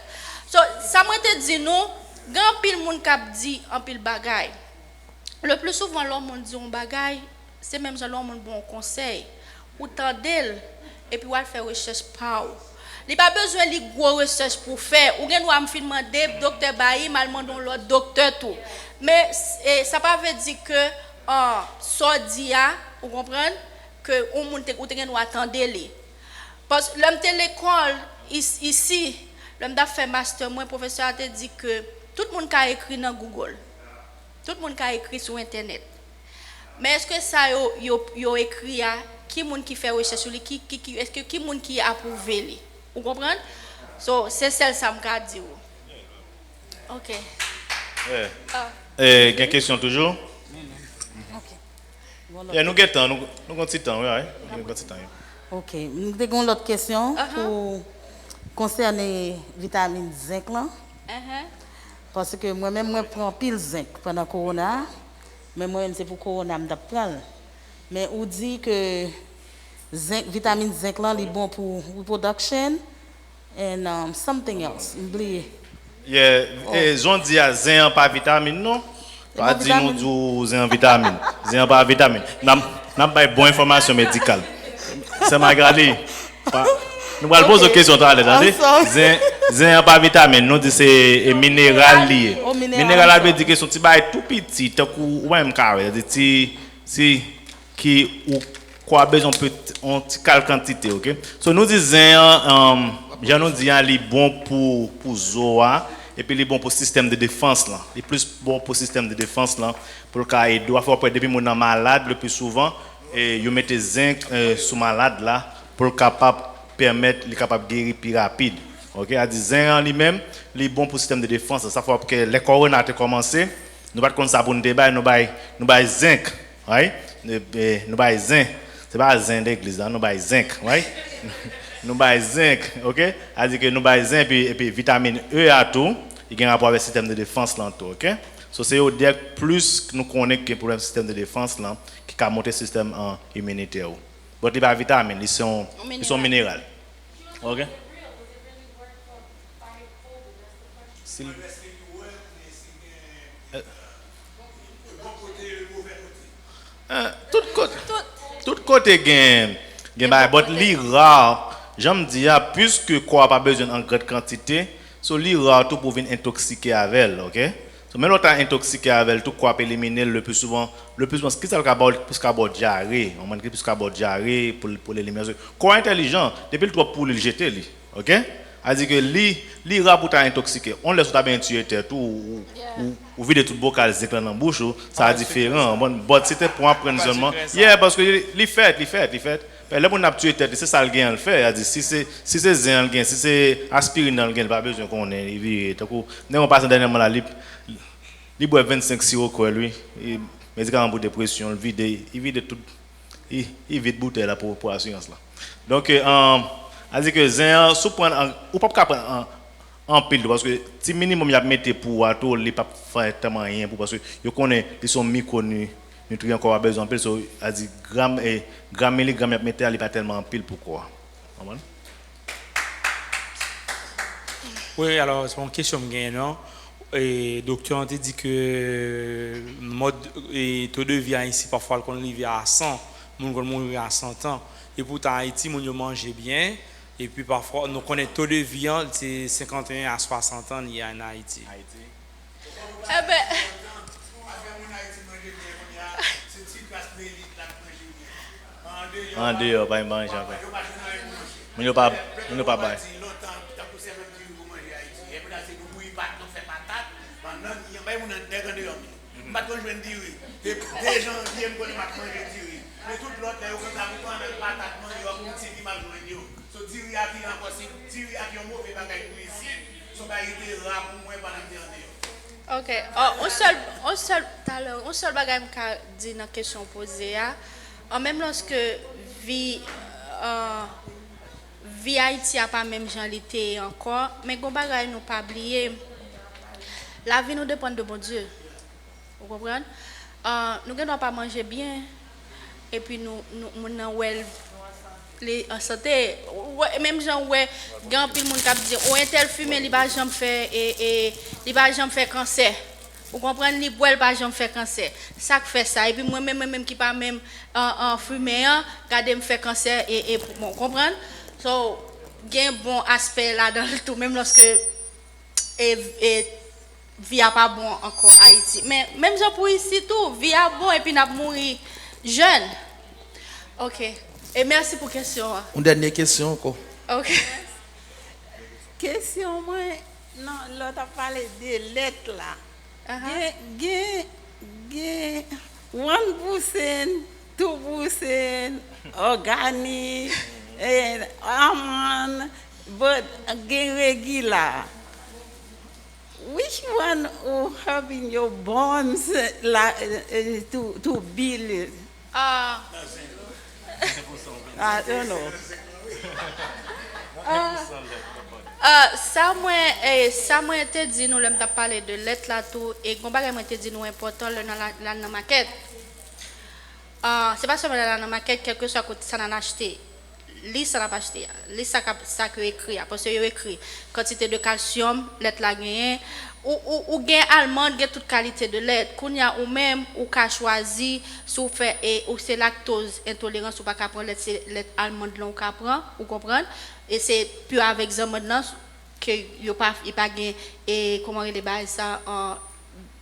Ça m'a été dit, nous, grand pile monde qui dit en pile bagaille. Le plus souvent, l'homme dit un bagaille, c'est même ça l'homme bon conseil. Ou tendez, et puis on va faire recherche par où. Il n'y a pas besoin de gros recherche pour faire. Ou bien nous avons demander docteur Bayi, mal demandons l'autre docteur tout. Mais ça ne veut pas dire que ça dit, vous comprenez, que nous attendons. Parce que l'homme de l'école, ici, l'homme a fait master, moi, professeur a dit que tout le monde a écrit dans Google. Tout le monde a écrit sur Internet. Mais est-ce que ça a écrit à qui monde qui fait recherche sur lui, est-ce que qui monde qui a approuvé? Vous comprenez? So, c'est celle ça me dit. OK. Il y a une question toujours? OK. Nous avons temps, nous avons petit temps, oui. OK. Nous avons l'autre question pour concerner vitamine zinc là. Parce que moi-même, je prends pile zinc pendant le corona. Mais moi-même, c'est pour le corona, je prends. Mais on dit que zinc, vitamine zinc là, est bon pour reproduction and something else. Ils ont dit à zinc pas vitamine, non? Pas dit nous zinc vitamine. Zinc pas vitamine. N'a pas bonne information médicale. C'est Magali. Nous allons poser une question à l'aide. Zinc pas vitamine, nous dit c'est minéral lié. Minéral veut dire que son petit bail tout petit, tant ou même carré, c'est qui ou quoi besoin en petite quantité, OK? So nous disons je nous dis il est bon pour zoa et puis il est bon pour système de défense là. Il est plus bon pour système de défense là pour qu'il doit faire depuis mon malade le plus souvent et you mettez zinc sous malade là pour capable permettre les capable guérir plus rapide. OK, a dit zinc en lui-même, il est bon pour système de défense, ça fait que les corona a commencé, nous pas comme ça pour nous débat, nous bail zinc, right? Nous bail zinc. C'est pas zinc d'église, nous bail zinc, right? Nous bail zinc, OK? A dit que nous bail zinc et puis vitamine E à tout, il y a un rapport avec le système de défense là tout, OK? So c'est au dire plus nous connaissons que pour le système de défense là qui a monté le système immunitaire. Mais les vitamines, ils sont minéraux. OK? Tout côté gain mais li rare j'aime dire puisque quoi pas besoin en grande quantité so li rare tout pour venir intoxiquer avec elle, OK? So même l'autre intoxiqué avec tout quoi peut éliminer le plus souvent ce qui ça plus qu'à diarrhée on manque plus qu'à diarrhée pour l'élimination quoi intelligent depuis le trop pour le jeter li, OK? A dit que li rare pour intoxiquer on laisse ta bien tuer tout ou vider tout bocal zinc dans bouche ça a différent bon c'était pour apprendre seulement parce que li fait là pour n'a tuer tête c'est ça le gain le fait a dit si c'est zinc le gain si c'est aspirine le gain pas besoin qu'on ait vivre tant que on passe dernièrement là li boit 25 sirop quoi lui médicament pour dépression il vide tout il vide bouteille là pour assurance là donc a dit que zinc sous prendre ou pas prendre en pile parce que si minimum y a mettre pour tout les pas faire tellement rien pour parce que yo connaît ils sont micronutriments qu'on a besoin en pile so a dit gramme milligramme y a mettre il pas tellement en pile pourquoi comprendre? Oui, alors c'est une question que non et docteur on te dit que mode et taux de vie ici parfois qu'on vit à 100 moun qu'on mourir à 100 ans et pourtant Haïti moun yo mange bien. Et puis parfois, nous connaissons taux de vie, c'est 51 à 60 ans il y a en Haïti. Eh ben, en dehors, pas manger après. Mais nous pas bail. je dire. Des gens qui aiment manger dire. Mais tout l'autre, là, quand ça vous prend un patate, il y a un petit qui m'a joué. So, dire qui encore, c'est dire qui ont mauvais bagage pour ici. So, bah, il était là pour moi pendant que OK. Un seul bagage que je dis dans la question posée, même lorsque vie Haïti n'a pas même gens l'été encore, mais un bagage nous pas oublier. La vie nous dépend de bon Dieu. Vous comprenez? Nous ne devons pas manger bien et puis nous les en santé même gens ouais grand pile monde qui dit on tel fumer li ba jambe faire et li ba jambe faire cancer. Vous comprenez, li boire pas jambe faire cancer. Ça fait ça et puis moi même qui pas même en fumer garder me faire cancer et bon comprendre. So gain bon aspect là dans tout même lorsque et vie a pas bon encore Haïti. Mais même gens pour ici tout, vie a bon et puis n'a mourir jeune. OK. Et merci pour la question. Une dernière question encore. OK. Question moi non, l'autre a parlé de lettres là. Gen 1%, 2% organic and almond but gen regular. Which one will have in your bonds to build it? I don't know. Ça moi te dit nous l'aime parler de lettre là tout et comparé moi te dit nous important dans la maquette. C'est pas seulement dans la maquette quelque chose que ça n'a acheté. Lis ça n'a pas acheté. Lis ça que écrit parce que il écrit quantité de calcium lettre là gagné ou gain allemande gain toute qualité de lait kounya ou même ou ka choisi sou fait et ou c'est lactose intolérance ou pas ka prendre lait allemande là ou ka prend ou comprendre et c'est plus avec ça maintenant que il pas gain et comment il débat ça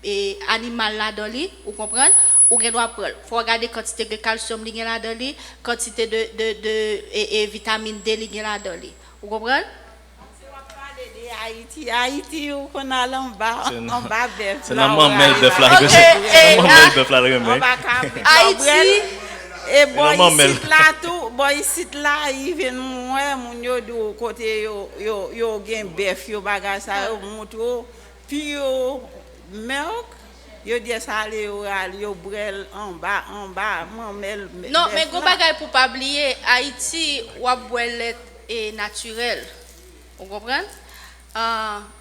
et animal là dans lui ou comprendre ou gain doit prendre faut regarder quantité de calcium li gain là dans lui quantité de vitamine D li gain là dans lui ou comprendre. Haïti ou qu'on a en bas bœuf. C'est normal mel bœuf là. C'est normal bœuf là remè. Haïti et boy ici là tout, boy ici là il vient moi mon yo do côté yo gen bœuf yo bagage ça yo moto puis yo milk yo dit ça aller yo brel en bas mel. Non, mais go bagage pour pas oublier Haïti ou boire lait et naturel. Vous comprenez?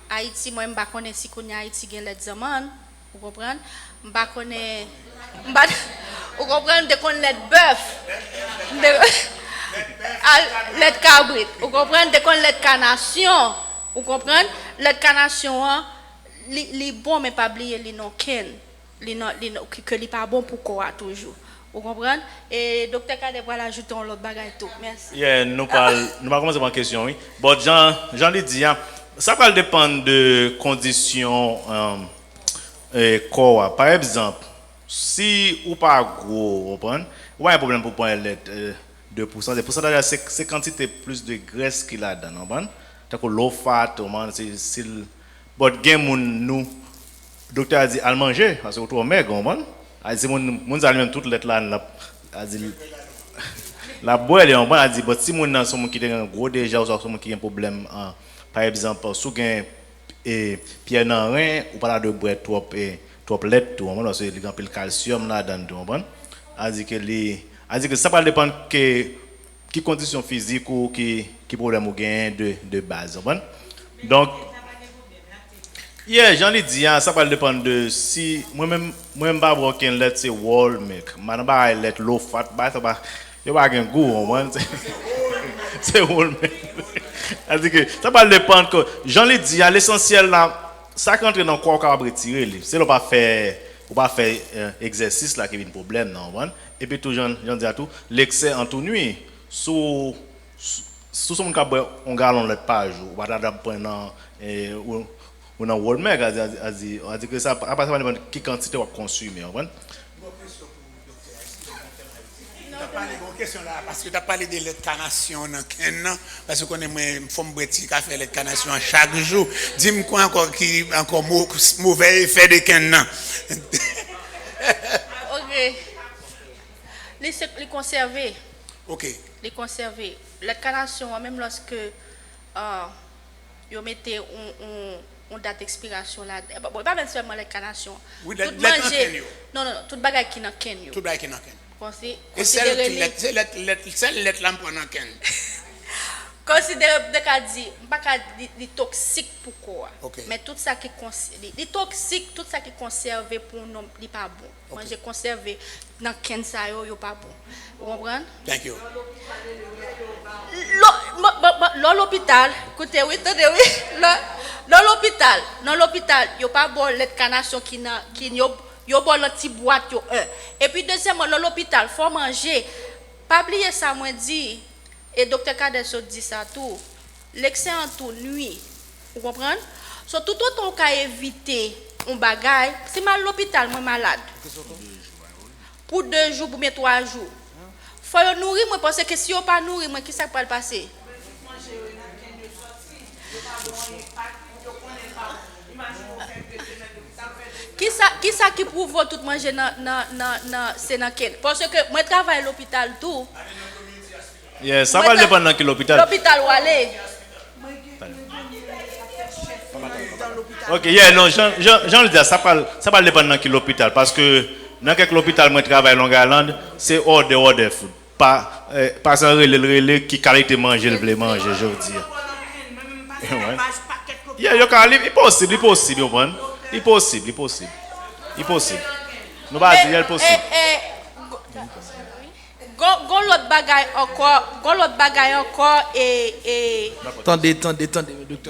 Haïti moi m'pa connait si qu'on Haïti gen lait zaman, vous comprenez? M'pa connait vous comprenez de qu'on lait bœuf. Lait cabrit, vous comprenez de qu'on lait canation, vous comprenez? Lait canation li bon mais pas oublier li non ken, que li pas bon pour quoi toujours. Vous comprenez? Et docteur Kade va ajouter un autre bagage tout. Merci. Yeah, nous va commencer par une question oui. Bon Jean lui dit ça va dépendre de conditions corps. Par exemple, si ou pas gros, vous comprenez? Ou un problème pour prendre lait 2%, le pourcentage c'est quantité plus de graisse qu'il a dedans, vous comprenez? Tant que low fat, c'est bon gain nous docteur a dit à manger parce que autour maigre, vous comprenez? C'est mon aliment toute lettre là la boire on a dit si mon nan sont qui un gros déjà ou sont qui un problème par exemple sous gain et pierre nan rein ou pas de boire trop lait tout on parce que il y a le calcium là dedans on dit que ça va dépendre que qui condition physique ou qui problème ou gain de base donc j'en ai dit, ça va dépendre de si moi-même pas boire qu'un lait c'est whole milk, man pas lait low fat, ça va il va un goût, c'est whole milk. C'est que ça va dépendre que j'en ai dit l'essentiel là, ça quand entre dans le corps qu'on va retirer, c'est pas faire exercice là qui est un problème non, et puis tout j'en dis à tout, l'excès en toute nuit sous son cas on gallon lait par jour, ou pas prendre on a World Meg a dit que ça à partir de quelle quantité on va consommer tu as parlé de question là parce que tu as parlé de lait de canation dans Ken parce qu'on est moi femme bretti qui fait lait de canation chaque jour dis-moi quoi encore qui encore mauvais effet de Ken Les conserver. OK. Les conserver. La canation, même lorsque vous mettez une date d'expiration là, bon, pas même seulement la canation. Oui, tout manger. Non, tout bagage qui n'a qu'en. Tout bagage qui n'a qu'en. Et Considérez celle lettre là pour n'a qu'en. Considérez de cas dit pas des toxique pour quoi. Okay. Mais tout ça qui des toxiques, tout ça qui conservé pour nous n'est pas bon. Moi j'ai conservé dans ken ça yo pas bon. Vous comprenez? Thank you. L'hôpital, écoutez oui, attendez oui. Dans l'hôpital, yo pas bon lettre canation qui yo bon la petite boîte yo un. Et puis deuxièmement dans l'hôpital, faut manger. Pas oublier ça moi dit. Et docteur Kadeso dit ça tout. L'excellent tout nuit. Vous comprenez? So, tout autant qu'à éviter un bagage, si mal l'hôpital, moi malade. Pour 2 jours, pour 3 jours. Faut nourrir moi parce que si on pas nourrir moi, qui ça peut le passer? Qui ça qui prouve tout manger c'est dans quel? Parce que moi travaille à l'hôpital tout. Yeah, ça va dépendre de l'hôpital. L'hôpital où aller? Ok, yeah, non, Jean le dit, ça va dépendre de l'hôpital. Parce que dans quelques hôpital, moi travaille à Long Island, c'est hors de food. Pas sans relais qui qualité manger, le manger, je veux dire. Yeah, il possible, il possible. Nous va dire, il possible. Gon l'autre bagaille encore et Attendez, docteur.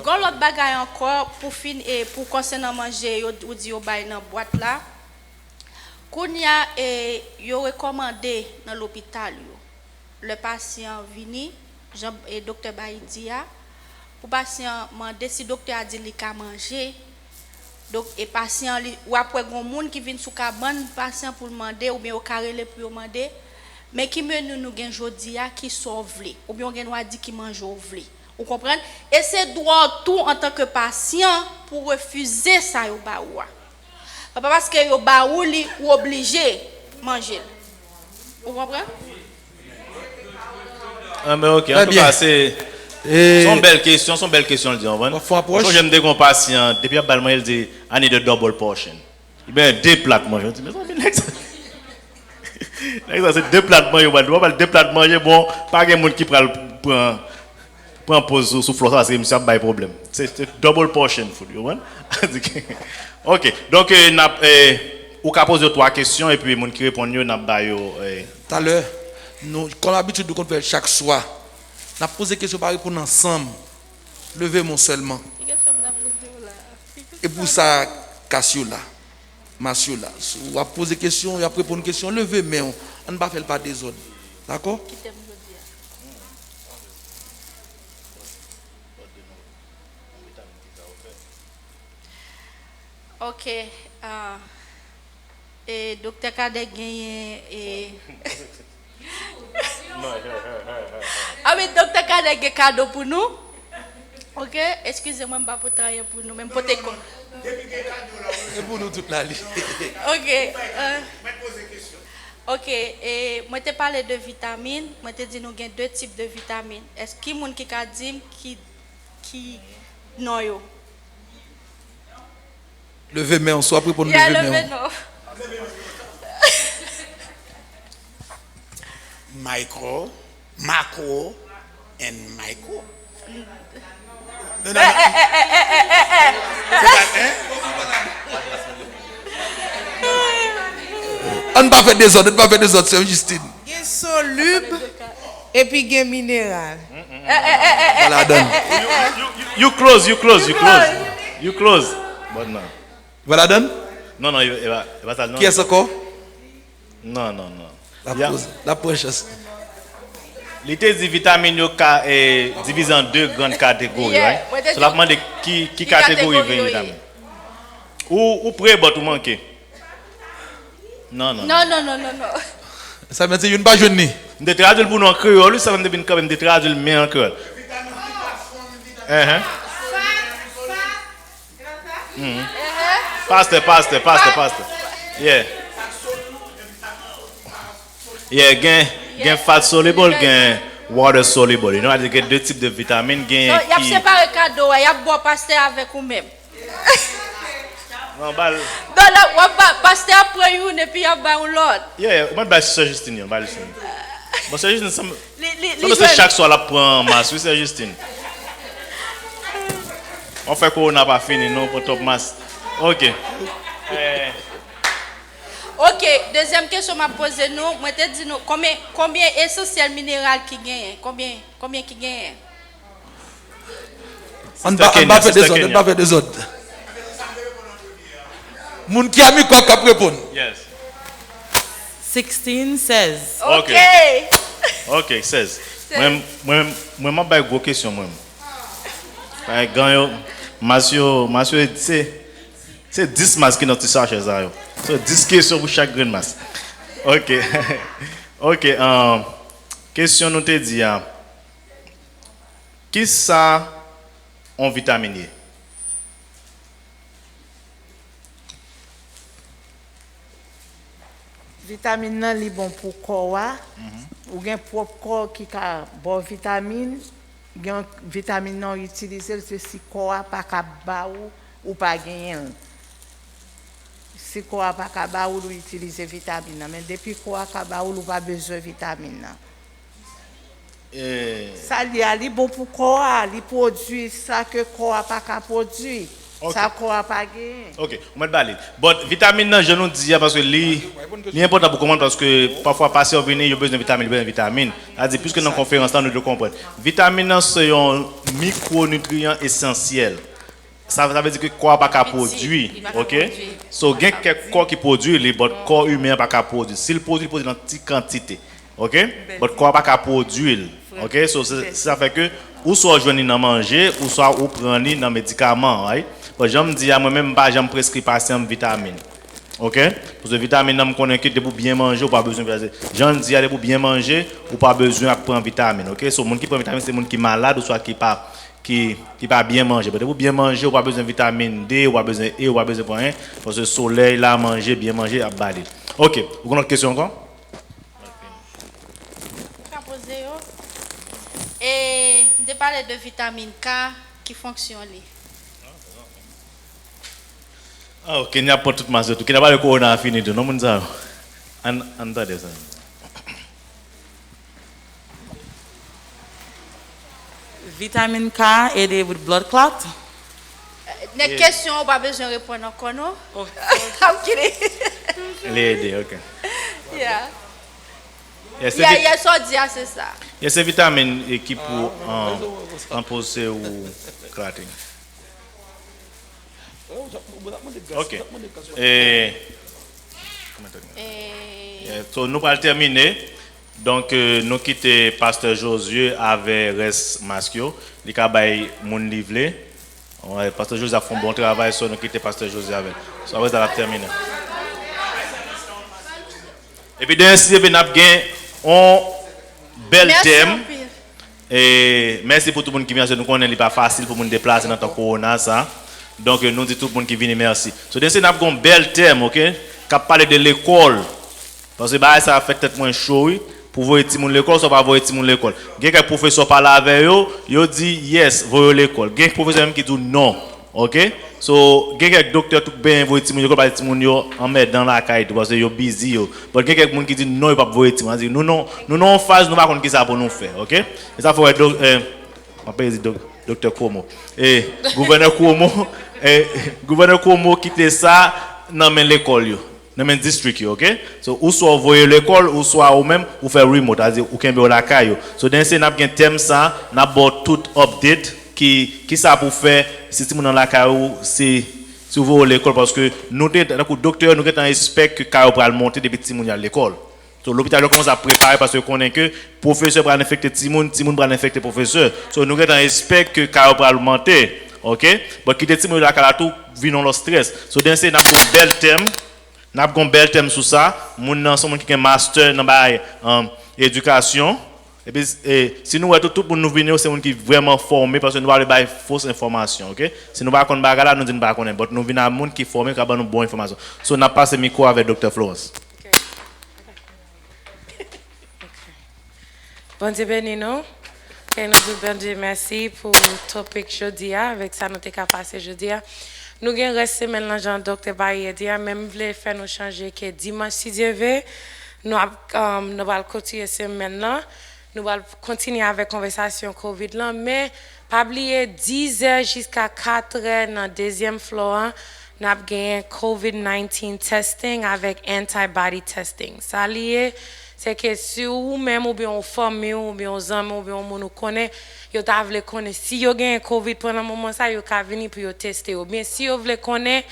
gon l'autre bagaille encore pour finir pour concernant manger ou dit au bail dans boîte là. Kounya yo recommandé dans l'hôpital le patient vini Jean et docteur Baïdia pour patient demander si docteur a dit li ka manger. Donc et patient ou après gon monde qui vient sous cabane patient pour demander ou bien au carré le pour demander. Mais qui me nous gain jodi a qui sauve ou bien on gain dit qui mange vle. Vous comprenez? Et c'est droit tout en tant que patient pour refuser ça yo ba ou. Pas parce que yo ba ou li ou obligé manger. Vous comprenez? Ah mais OK, en tout cas c'est son belle question le dit on va. Quand j'aime des patients depuis balman il dit I need a double portion. Il bien 2 plats manger. Mais ça c'est 2 plats manger, on va 2 plats manger bon, pas de monde qui prend pause sous flot ça c'est monsieur pas problème. C'est double portion food, you want? OK, donc ou ka poser 3 questions et puis monde qui répond yo n'a ba yo Tout à l'heure, nous comme l'habitude de qu'on fait chaque soir. N'a posé question par répondre ensemble. Levez-moi seulement. Et pour ça Cassio là. Monsieur là, on va poser des questions, on va répondre une question, levez mais on ne va pas faire pas des autres. D'accord? OK. Et docteur Kadek gagne et ah mais docteur Kadek gagne cadeau pour nous. OK, excusez-moi pas pour travailler pour nous même pour te Et pour nous toute la vie. OK. OK, et moi te parler de vitamines, moi te dit nous gagne 2 types de vitamines. Est-ce qu'il y a monde qui ka dit qui non yo? Levez mais on soit prêt pour nous lever mais. Micro, macro and micro. On ne va pas faire des autres, c'est Justine. Il y a soluble et puis il y a minéral. Voilà, donne. You close. Bon non. Voilà, donne. Non, il va ça non. Qui est-ce encore? Non. La prochaine. L'été des vitamines est divisé en 2 grandes catégories. Yeah. Right? So, la demande qui catégorie de vitamines. Ou prêt, tout manqué. Non. Ça veut dire une pas jeune. De traduire pour nous en créole, ça veut dire quand même de traduire mais en créole. Pasteur. Yeah. Yeah, gain fat soluble, gain water soluble. You know, il y a deux types de vitamines. Il y a séparé cadeau, il y a boire pasteur avec vous-même. Non, bah. Donc là, pasteur prend une et puis il y a l'autre. Yeah, moi, bah, c'est Justine, bah, Justine. Bon, c'est Justine, ça chaque soir, la prend masse, oui, c'est Justine. On fait qu'on n'a pas fini, non, pour top masse. Ok. Ok, deuxième question m'a posé nous, moi te dit nous combien essentiel minéral qui gagne, combien qui gagne. On va faire des autres. Moun qui a mis quoi cap répondre? Yes. 16 says. Ok. Ok, 16. Moi, je vais une question. Par exemple, monsieur, c'est 10 masques qui sont dans le charge. C'est 10 questions pour chaque grain masse. Ok. Ok. Question nous te dit. Qui ça en vitamine? Vitamine nan li bon pour corps. Ou gen propre corps qui a bon vitamine. Gen vitamine non utiliser c'est si corps pas ka ba ou pas gagner. Si corps pas ka ba ou utiliser vitamine mais depuis corps ka ba ou pas besoin vitamine. Ça li bon pour corps, li produit ça que corps pas ka produire. Okay. Ça corps pas gagner. Ok, on va parler. Bon, vitamine non, je nous dis parce que li important pour comprendre parce que parfois passer au venir, il y a besoin de vitamine. C'est-à-dire puisque dans la conférence nous devons comprendre. Vitamine c'est un micronutrient essentiel. Ça veut dire que le corps pas produire, OK? So il y a quelques corps qui produit, le corps humain pas produire. S'il produit dans petite quantité. OK? Le corps pas produire. OK? So ça fait que ou soit joindre dans manger ou soit ou prendre dans médicaments, right? Bon, j'aime dire moi-même pas j'aime prescrire patient vitamine. OK? Parce que vitamine on connaît que pour bien manger ou pas besoin de j'aime dire pour bien manger ou pas besoin de prendre vitamine. OK? So monde qui prend vitamine c'est monde qui malade ou soit qui pas bien manger. Pour bien manger ou pas besoin de vitamine D ou pas besoin E ou pas besoin de rien parce que le soleil là manger bien manger à baler. OK, vous avez une autre question encore? Et de parler de vitamine K qui fonctionne. Ah, ok, il n'y a pas toute masse de tout. Il n'y a pas de corona fini de non, mon ça. Entendez ça. Vitamine K aide with blood clot. Les questions, on n'a pas besoin de répondre encore, non? I'm kidding. Les ok. Yeah. Yes, c'est ça. Il y a ces vitamines qui pour imposer ou clotting. Ok. So, nous allons terminer. Donc, nous quittons Pasteur Josué avec Rest Masquio. Il a fait mon livre. Pasteur Josué a fait un bon travail. So, nous quittons Pasteur Josué avec. So, après, ça va terminer. Et puis, ainsi, nous avons un bel thème. Et merci pour tout le monde qui vient. Nous connaissons pas facile pour nous déplacer dans le corona. Ça. Donc, nous disons tout le monde qui vient merci. So, nous avons un bel thème, ok? Qui parle de l'école. Parce que ça a fait peut-être moins chaud. Pour voir les gens l'école, soit pas voir les gens l'école. Il y a des professeurs parlent avec eux, ils disent yes, voyez l'école. Il y a des professeurs qui disent non. OK? So, il y a des docteurs qui bien voir les gens l'école parce que les gens en mettent dans la caille parce qu'ils sont busy. Mais il y a des gens qui disent non, ils ne peuvent pas voir les gens. Nous non en phase, nous ne savons pas ce ça pour nous faire. OK? Et ça faut être docteur Komo. Et gouverneur Komo quitte ça dans l'école. Dans le district, ok? So, ou soit vous voyez l'école, ou soit ou même vous faites remote, c'est-à-dire vous pouvez la caille. So, dans ce cas, nous avons un thème ça, nous avons tout update qui ça pour faire si vous dans la caille, si vous voyez l'école parce que nous, le docteur, nous avons expect que caille va monter depuis petit monde à l'école. So, l'hôpital commence à préparer parce que connaît que professeur va infecter petit monde va infecter professeur. So, nous avons expect que caille va monter, ok? Mais qui petit monde la caille tout vit dans le stress. So, dans ce cas, nous avons un bel thème. Nous avons un bel thème sur ça. Nous avons un master dans l'éducation. Et puis, si nous avons tout pour nous venir, c'est un qui est vraiment formé parce que nous avons des fausses informations. Okay? Si nous ne connaissons pas ça, nous ne disons pas. Mais nous venons à un monde qui est formé, qui a une bonne information. So, nous avons passé le micro avec Dr. Florence. Bon Dieu béni nous. Et nous disons bon Dieu merci pour le topic jeudi avec ça nous t'es passé jeudi. Nous gain resté maintenant Jean docteur Baye dit même voulait faire nous changer que dimanche si Dieu veut nous allons continuer semaine là. Nous allons continuer avec conversation Covid là mais pas oublier 10h jusqu'à 4h dans deuxième floor. Nous avons gagné COVID-19 testing avec antibody testing. Ça lié c'est que si vous même ou bien en famille ou bien aux amis ou bien on nous connaît, vous voulez connaître si vous avez COVID pendant un moment ça vous pouvez venir pour tester ou bien si vous voulez connaître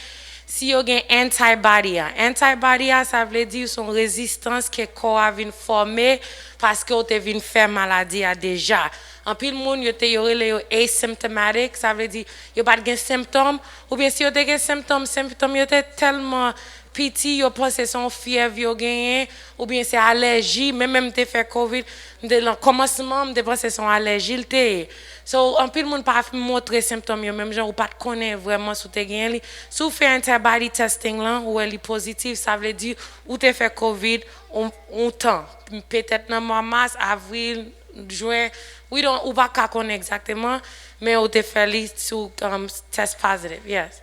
si vous avez antibody. Antibody ça veut dire son résistance que corps a vient former parce que vous avez faire maladie déjà. En pile monde yo asymptomatic ça veut dire yo pas de symptômes ou bien si yo des symptômes yo tellement petit yo pense son fièvre yo gagné ou bien c'est allergie même te fait covid de le commencement de penser son allergie te so en pile monde pas montrer symptômes yo même genre ou pas connaît vraiment sous te gagné sous fait antibody testing là ou elle est positive ça veut dire ou te fait covid on temps peut-être dans mois mars avril juin ou pas connaître exactement mais on te fait sous test positive yes.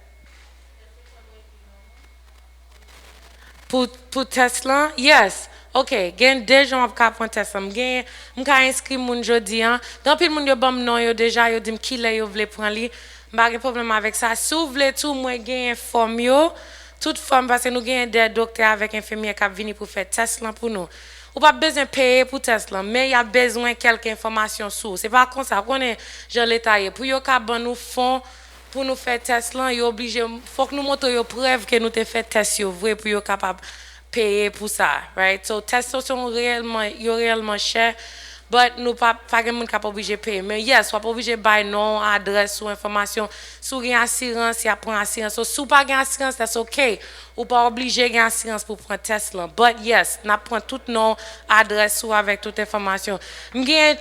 Pour test là, yes. OK, gen déjà on va prendre test là. Gen m'ka inscrit moun jodi an. Dans pile moun yo bam non yo déjà yo dim ki le yo vle prendre li. M'pa gen problème avec ça. Si vous voulez tout moi gen forme yo, toute forme parce que nous gen des docteurs avec infirmière qui venir pour faire test là pour nous. Ou pas besoin payer pour test là, mais il y a besoin quelques informations sur. C'est pas comme ça qu'on est Jean l'étayer pour yo ka ban nous fond pour nous faire test là, yo obligé faut que nous montre yo preuve que nous te fait test yo vrai pour yo capable payer pour ça, right? So tests sont réellement cher, but nous pas monde capable obligé payer. Mais yes, soit pas obligé buy nom, adresse ou information. Si vous avez assurance, il y a prend assurance. So si vous pas assurance, that's okay. Ou pas obligé gain assurance pour prendre test là. But yes, n'a prend tout nom, adresse ou avec toute information. M'gain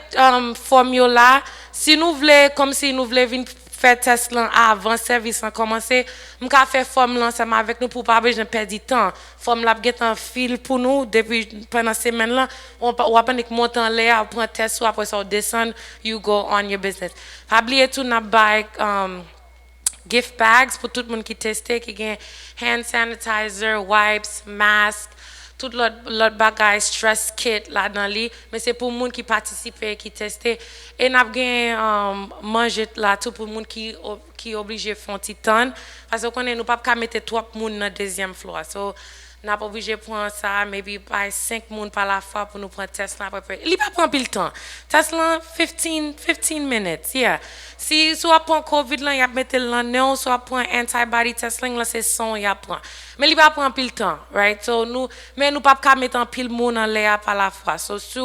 formule là, si nous voulons comme si nous voulons venir faire test là avant service a commencé m'ka faire forme là ensemble avec nous pour pas besoin perdre du temps forme là get en fil pour nous depuis pendant semaine là on va pas monter en l'air prendre test ou après ça descend you go on your business pas oublier tout n'a buy gift bags pour tout le monde qui testé qui gagne hand sanitizer wipes mask tout l'autre bagage stress kit là dans li mais c'est pour monde qui participer qui tester et n'a gain manger là tout pour monde qui obligé font titan parce qu'on est nous pas mettre trop monde dans deuxième floor so n'a pas obligé prendre ça maybe by 5 monde par la fois pour nous prendre test là après il pas prend pile temps test là 15 minutes yeah si soit prend covid là y a mettre là non soit prend antibody testing là c'est son y a prend mais il pas prend pile temps right so nous pas mettre en pile monde en l'air par la fois so si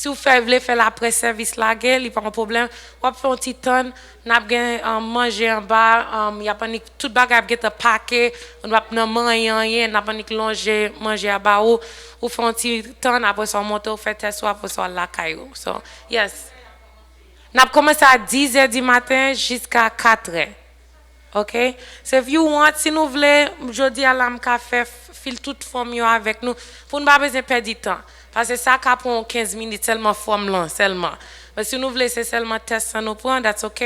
vous voulez faire l'après service là il pas un problème on fait un petit temps n'a bien manger en bas y a pas tout bagage get a paquet on va pas manger rien n'a pas manger à bas ou fait un petit temps après ça monter ou faire test ou après ça la caillou so yes n'a commencé à 10h du matin jusqu'à 4h. OK? So if you want, si nous voulons, jeudi à l'âme café, file toute forme avec nous, pour ne pas besoin perdre du temps. Parce que ça prend 15 minutes seulement forme là, seulement. Mais si nous voulons, c'est seulement test ça nous prend, that's OK.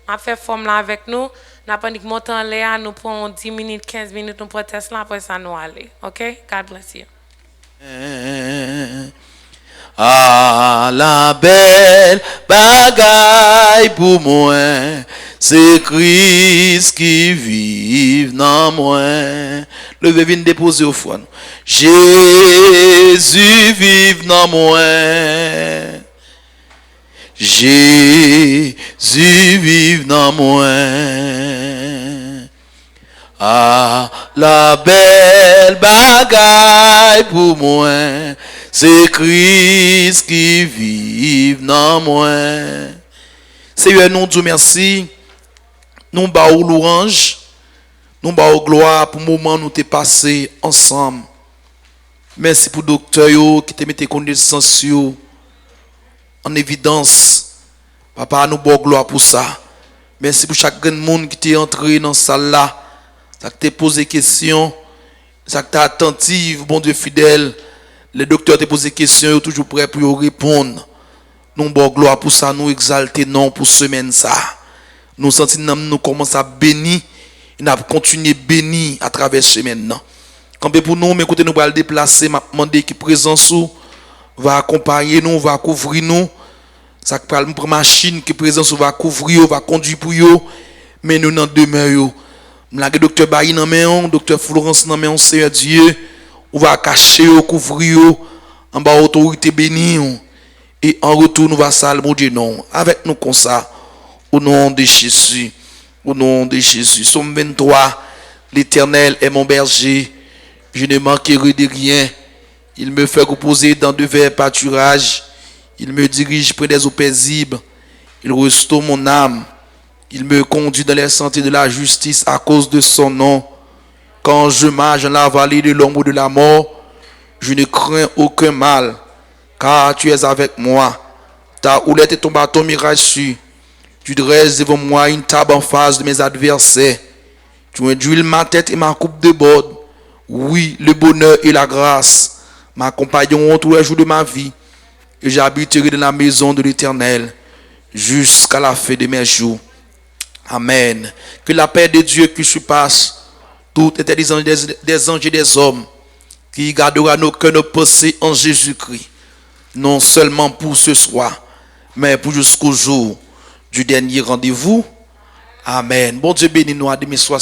On fait forme là avec nous, n'a pas uniquement monter là, nous prenons 10 minutes, 15 minutes, nous prenons test là, après ça nous aller. OK? God bless you. Ah, la belle bagaille pour moi, c'est Christ qui vit dans moi. Levez vient déposer au foie. Jésus vive dans moi. Jésus vive dans moi. Ah, la belle bagaille pour moi. C'est Christ qui vit dans moi. Seigneur, nous disons merci. Nous baou louange. Nous baou gloire pour le moment où nous t'es passé ensemble. Merci pour le docteur qui te mette connaissance en évidence. Papa, nous baou gloire pour ça. Merci pour chaque monde qui t'est entré dans cette salle là. Ça qui t'a posé question. Ça qui t'a attentive, bon Dieu fidèle. Les docteurs te posent des questions, toujours prêts pour y répondre. Nous bon gloire pour ça, nous exalter non pour semaine ça. Nous sentons nous commençons à bénir, et nous continuer bénir à travers semaine non. Quand pour nous, mais écoutez nous va le déplacer, m'a demandé qui présence va accompagner nous, va couvrir nous. Ça parle pour machine qui présence va couvrir, va conduire pour yo, mais nous dans demeure yo. La docteur Bayi dans main, docteur Florence dans main, Seigneur Dieu, on va cacher yo, couvrir yo, en bas autorité bénie. Et en retour, nous va saluer mon Dieu, non. Avec nous comme ça. Au nom de Jésus. Au nom de Jésus. Somme 23. L'Éternel est mon berger. Je ne manquerai de rien. Il me fait reposer dans de verts pâturages. Il me dirige près des eaux paisibles. Il restaure mon âme. Il me conduit dans les sentiers de la justice à cause de son nom. Quand je marche dans la vallée de l'ombre de la mort, je ne crains aucun mal. Car tu es avec moi. Ta houlette et ton bâton me rassurent. Tu dresses devant moi une table en face de mes adversaires. Tu induis ma tête et ma coupe déborde. Oui, le bonheur et la grâce m'accompagneront tous les jours de ma vie. Et j'habiterai dans la maison de l'Éternel jusqu'à la fin de mes jours. Amen. Que la paix de Dieu qui surpasse toute intelligence des anges et des hommes, qui gardera nos cœurs, nos pensées en Jésus-Christ. Non seulement pour ce soir, mais pour jusqu'au jour du dernier rendez-vous. Amen. Bon Dieu bénis nous à demi-soir.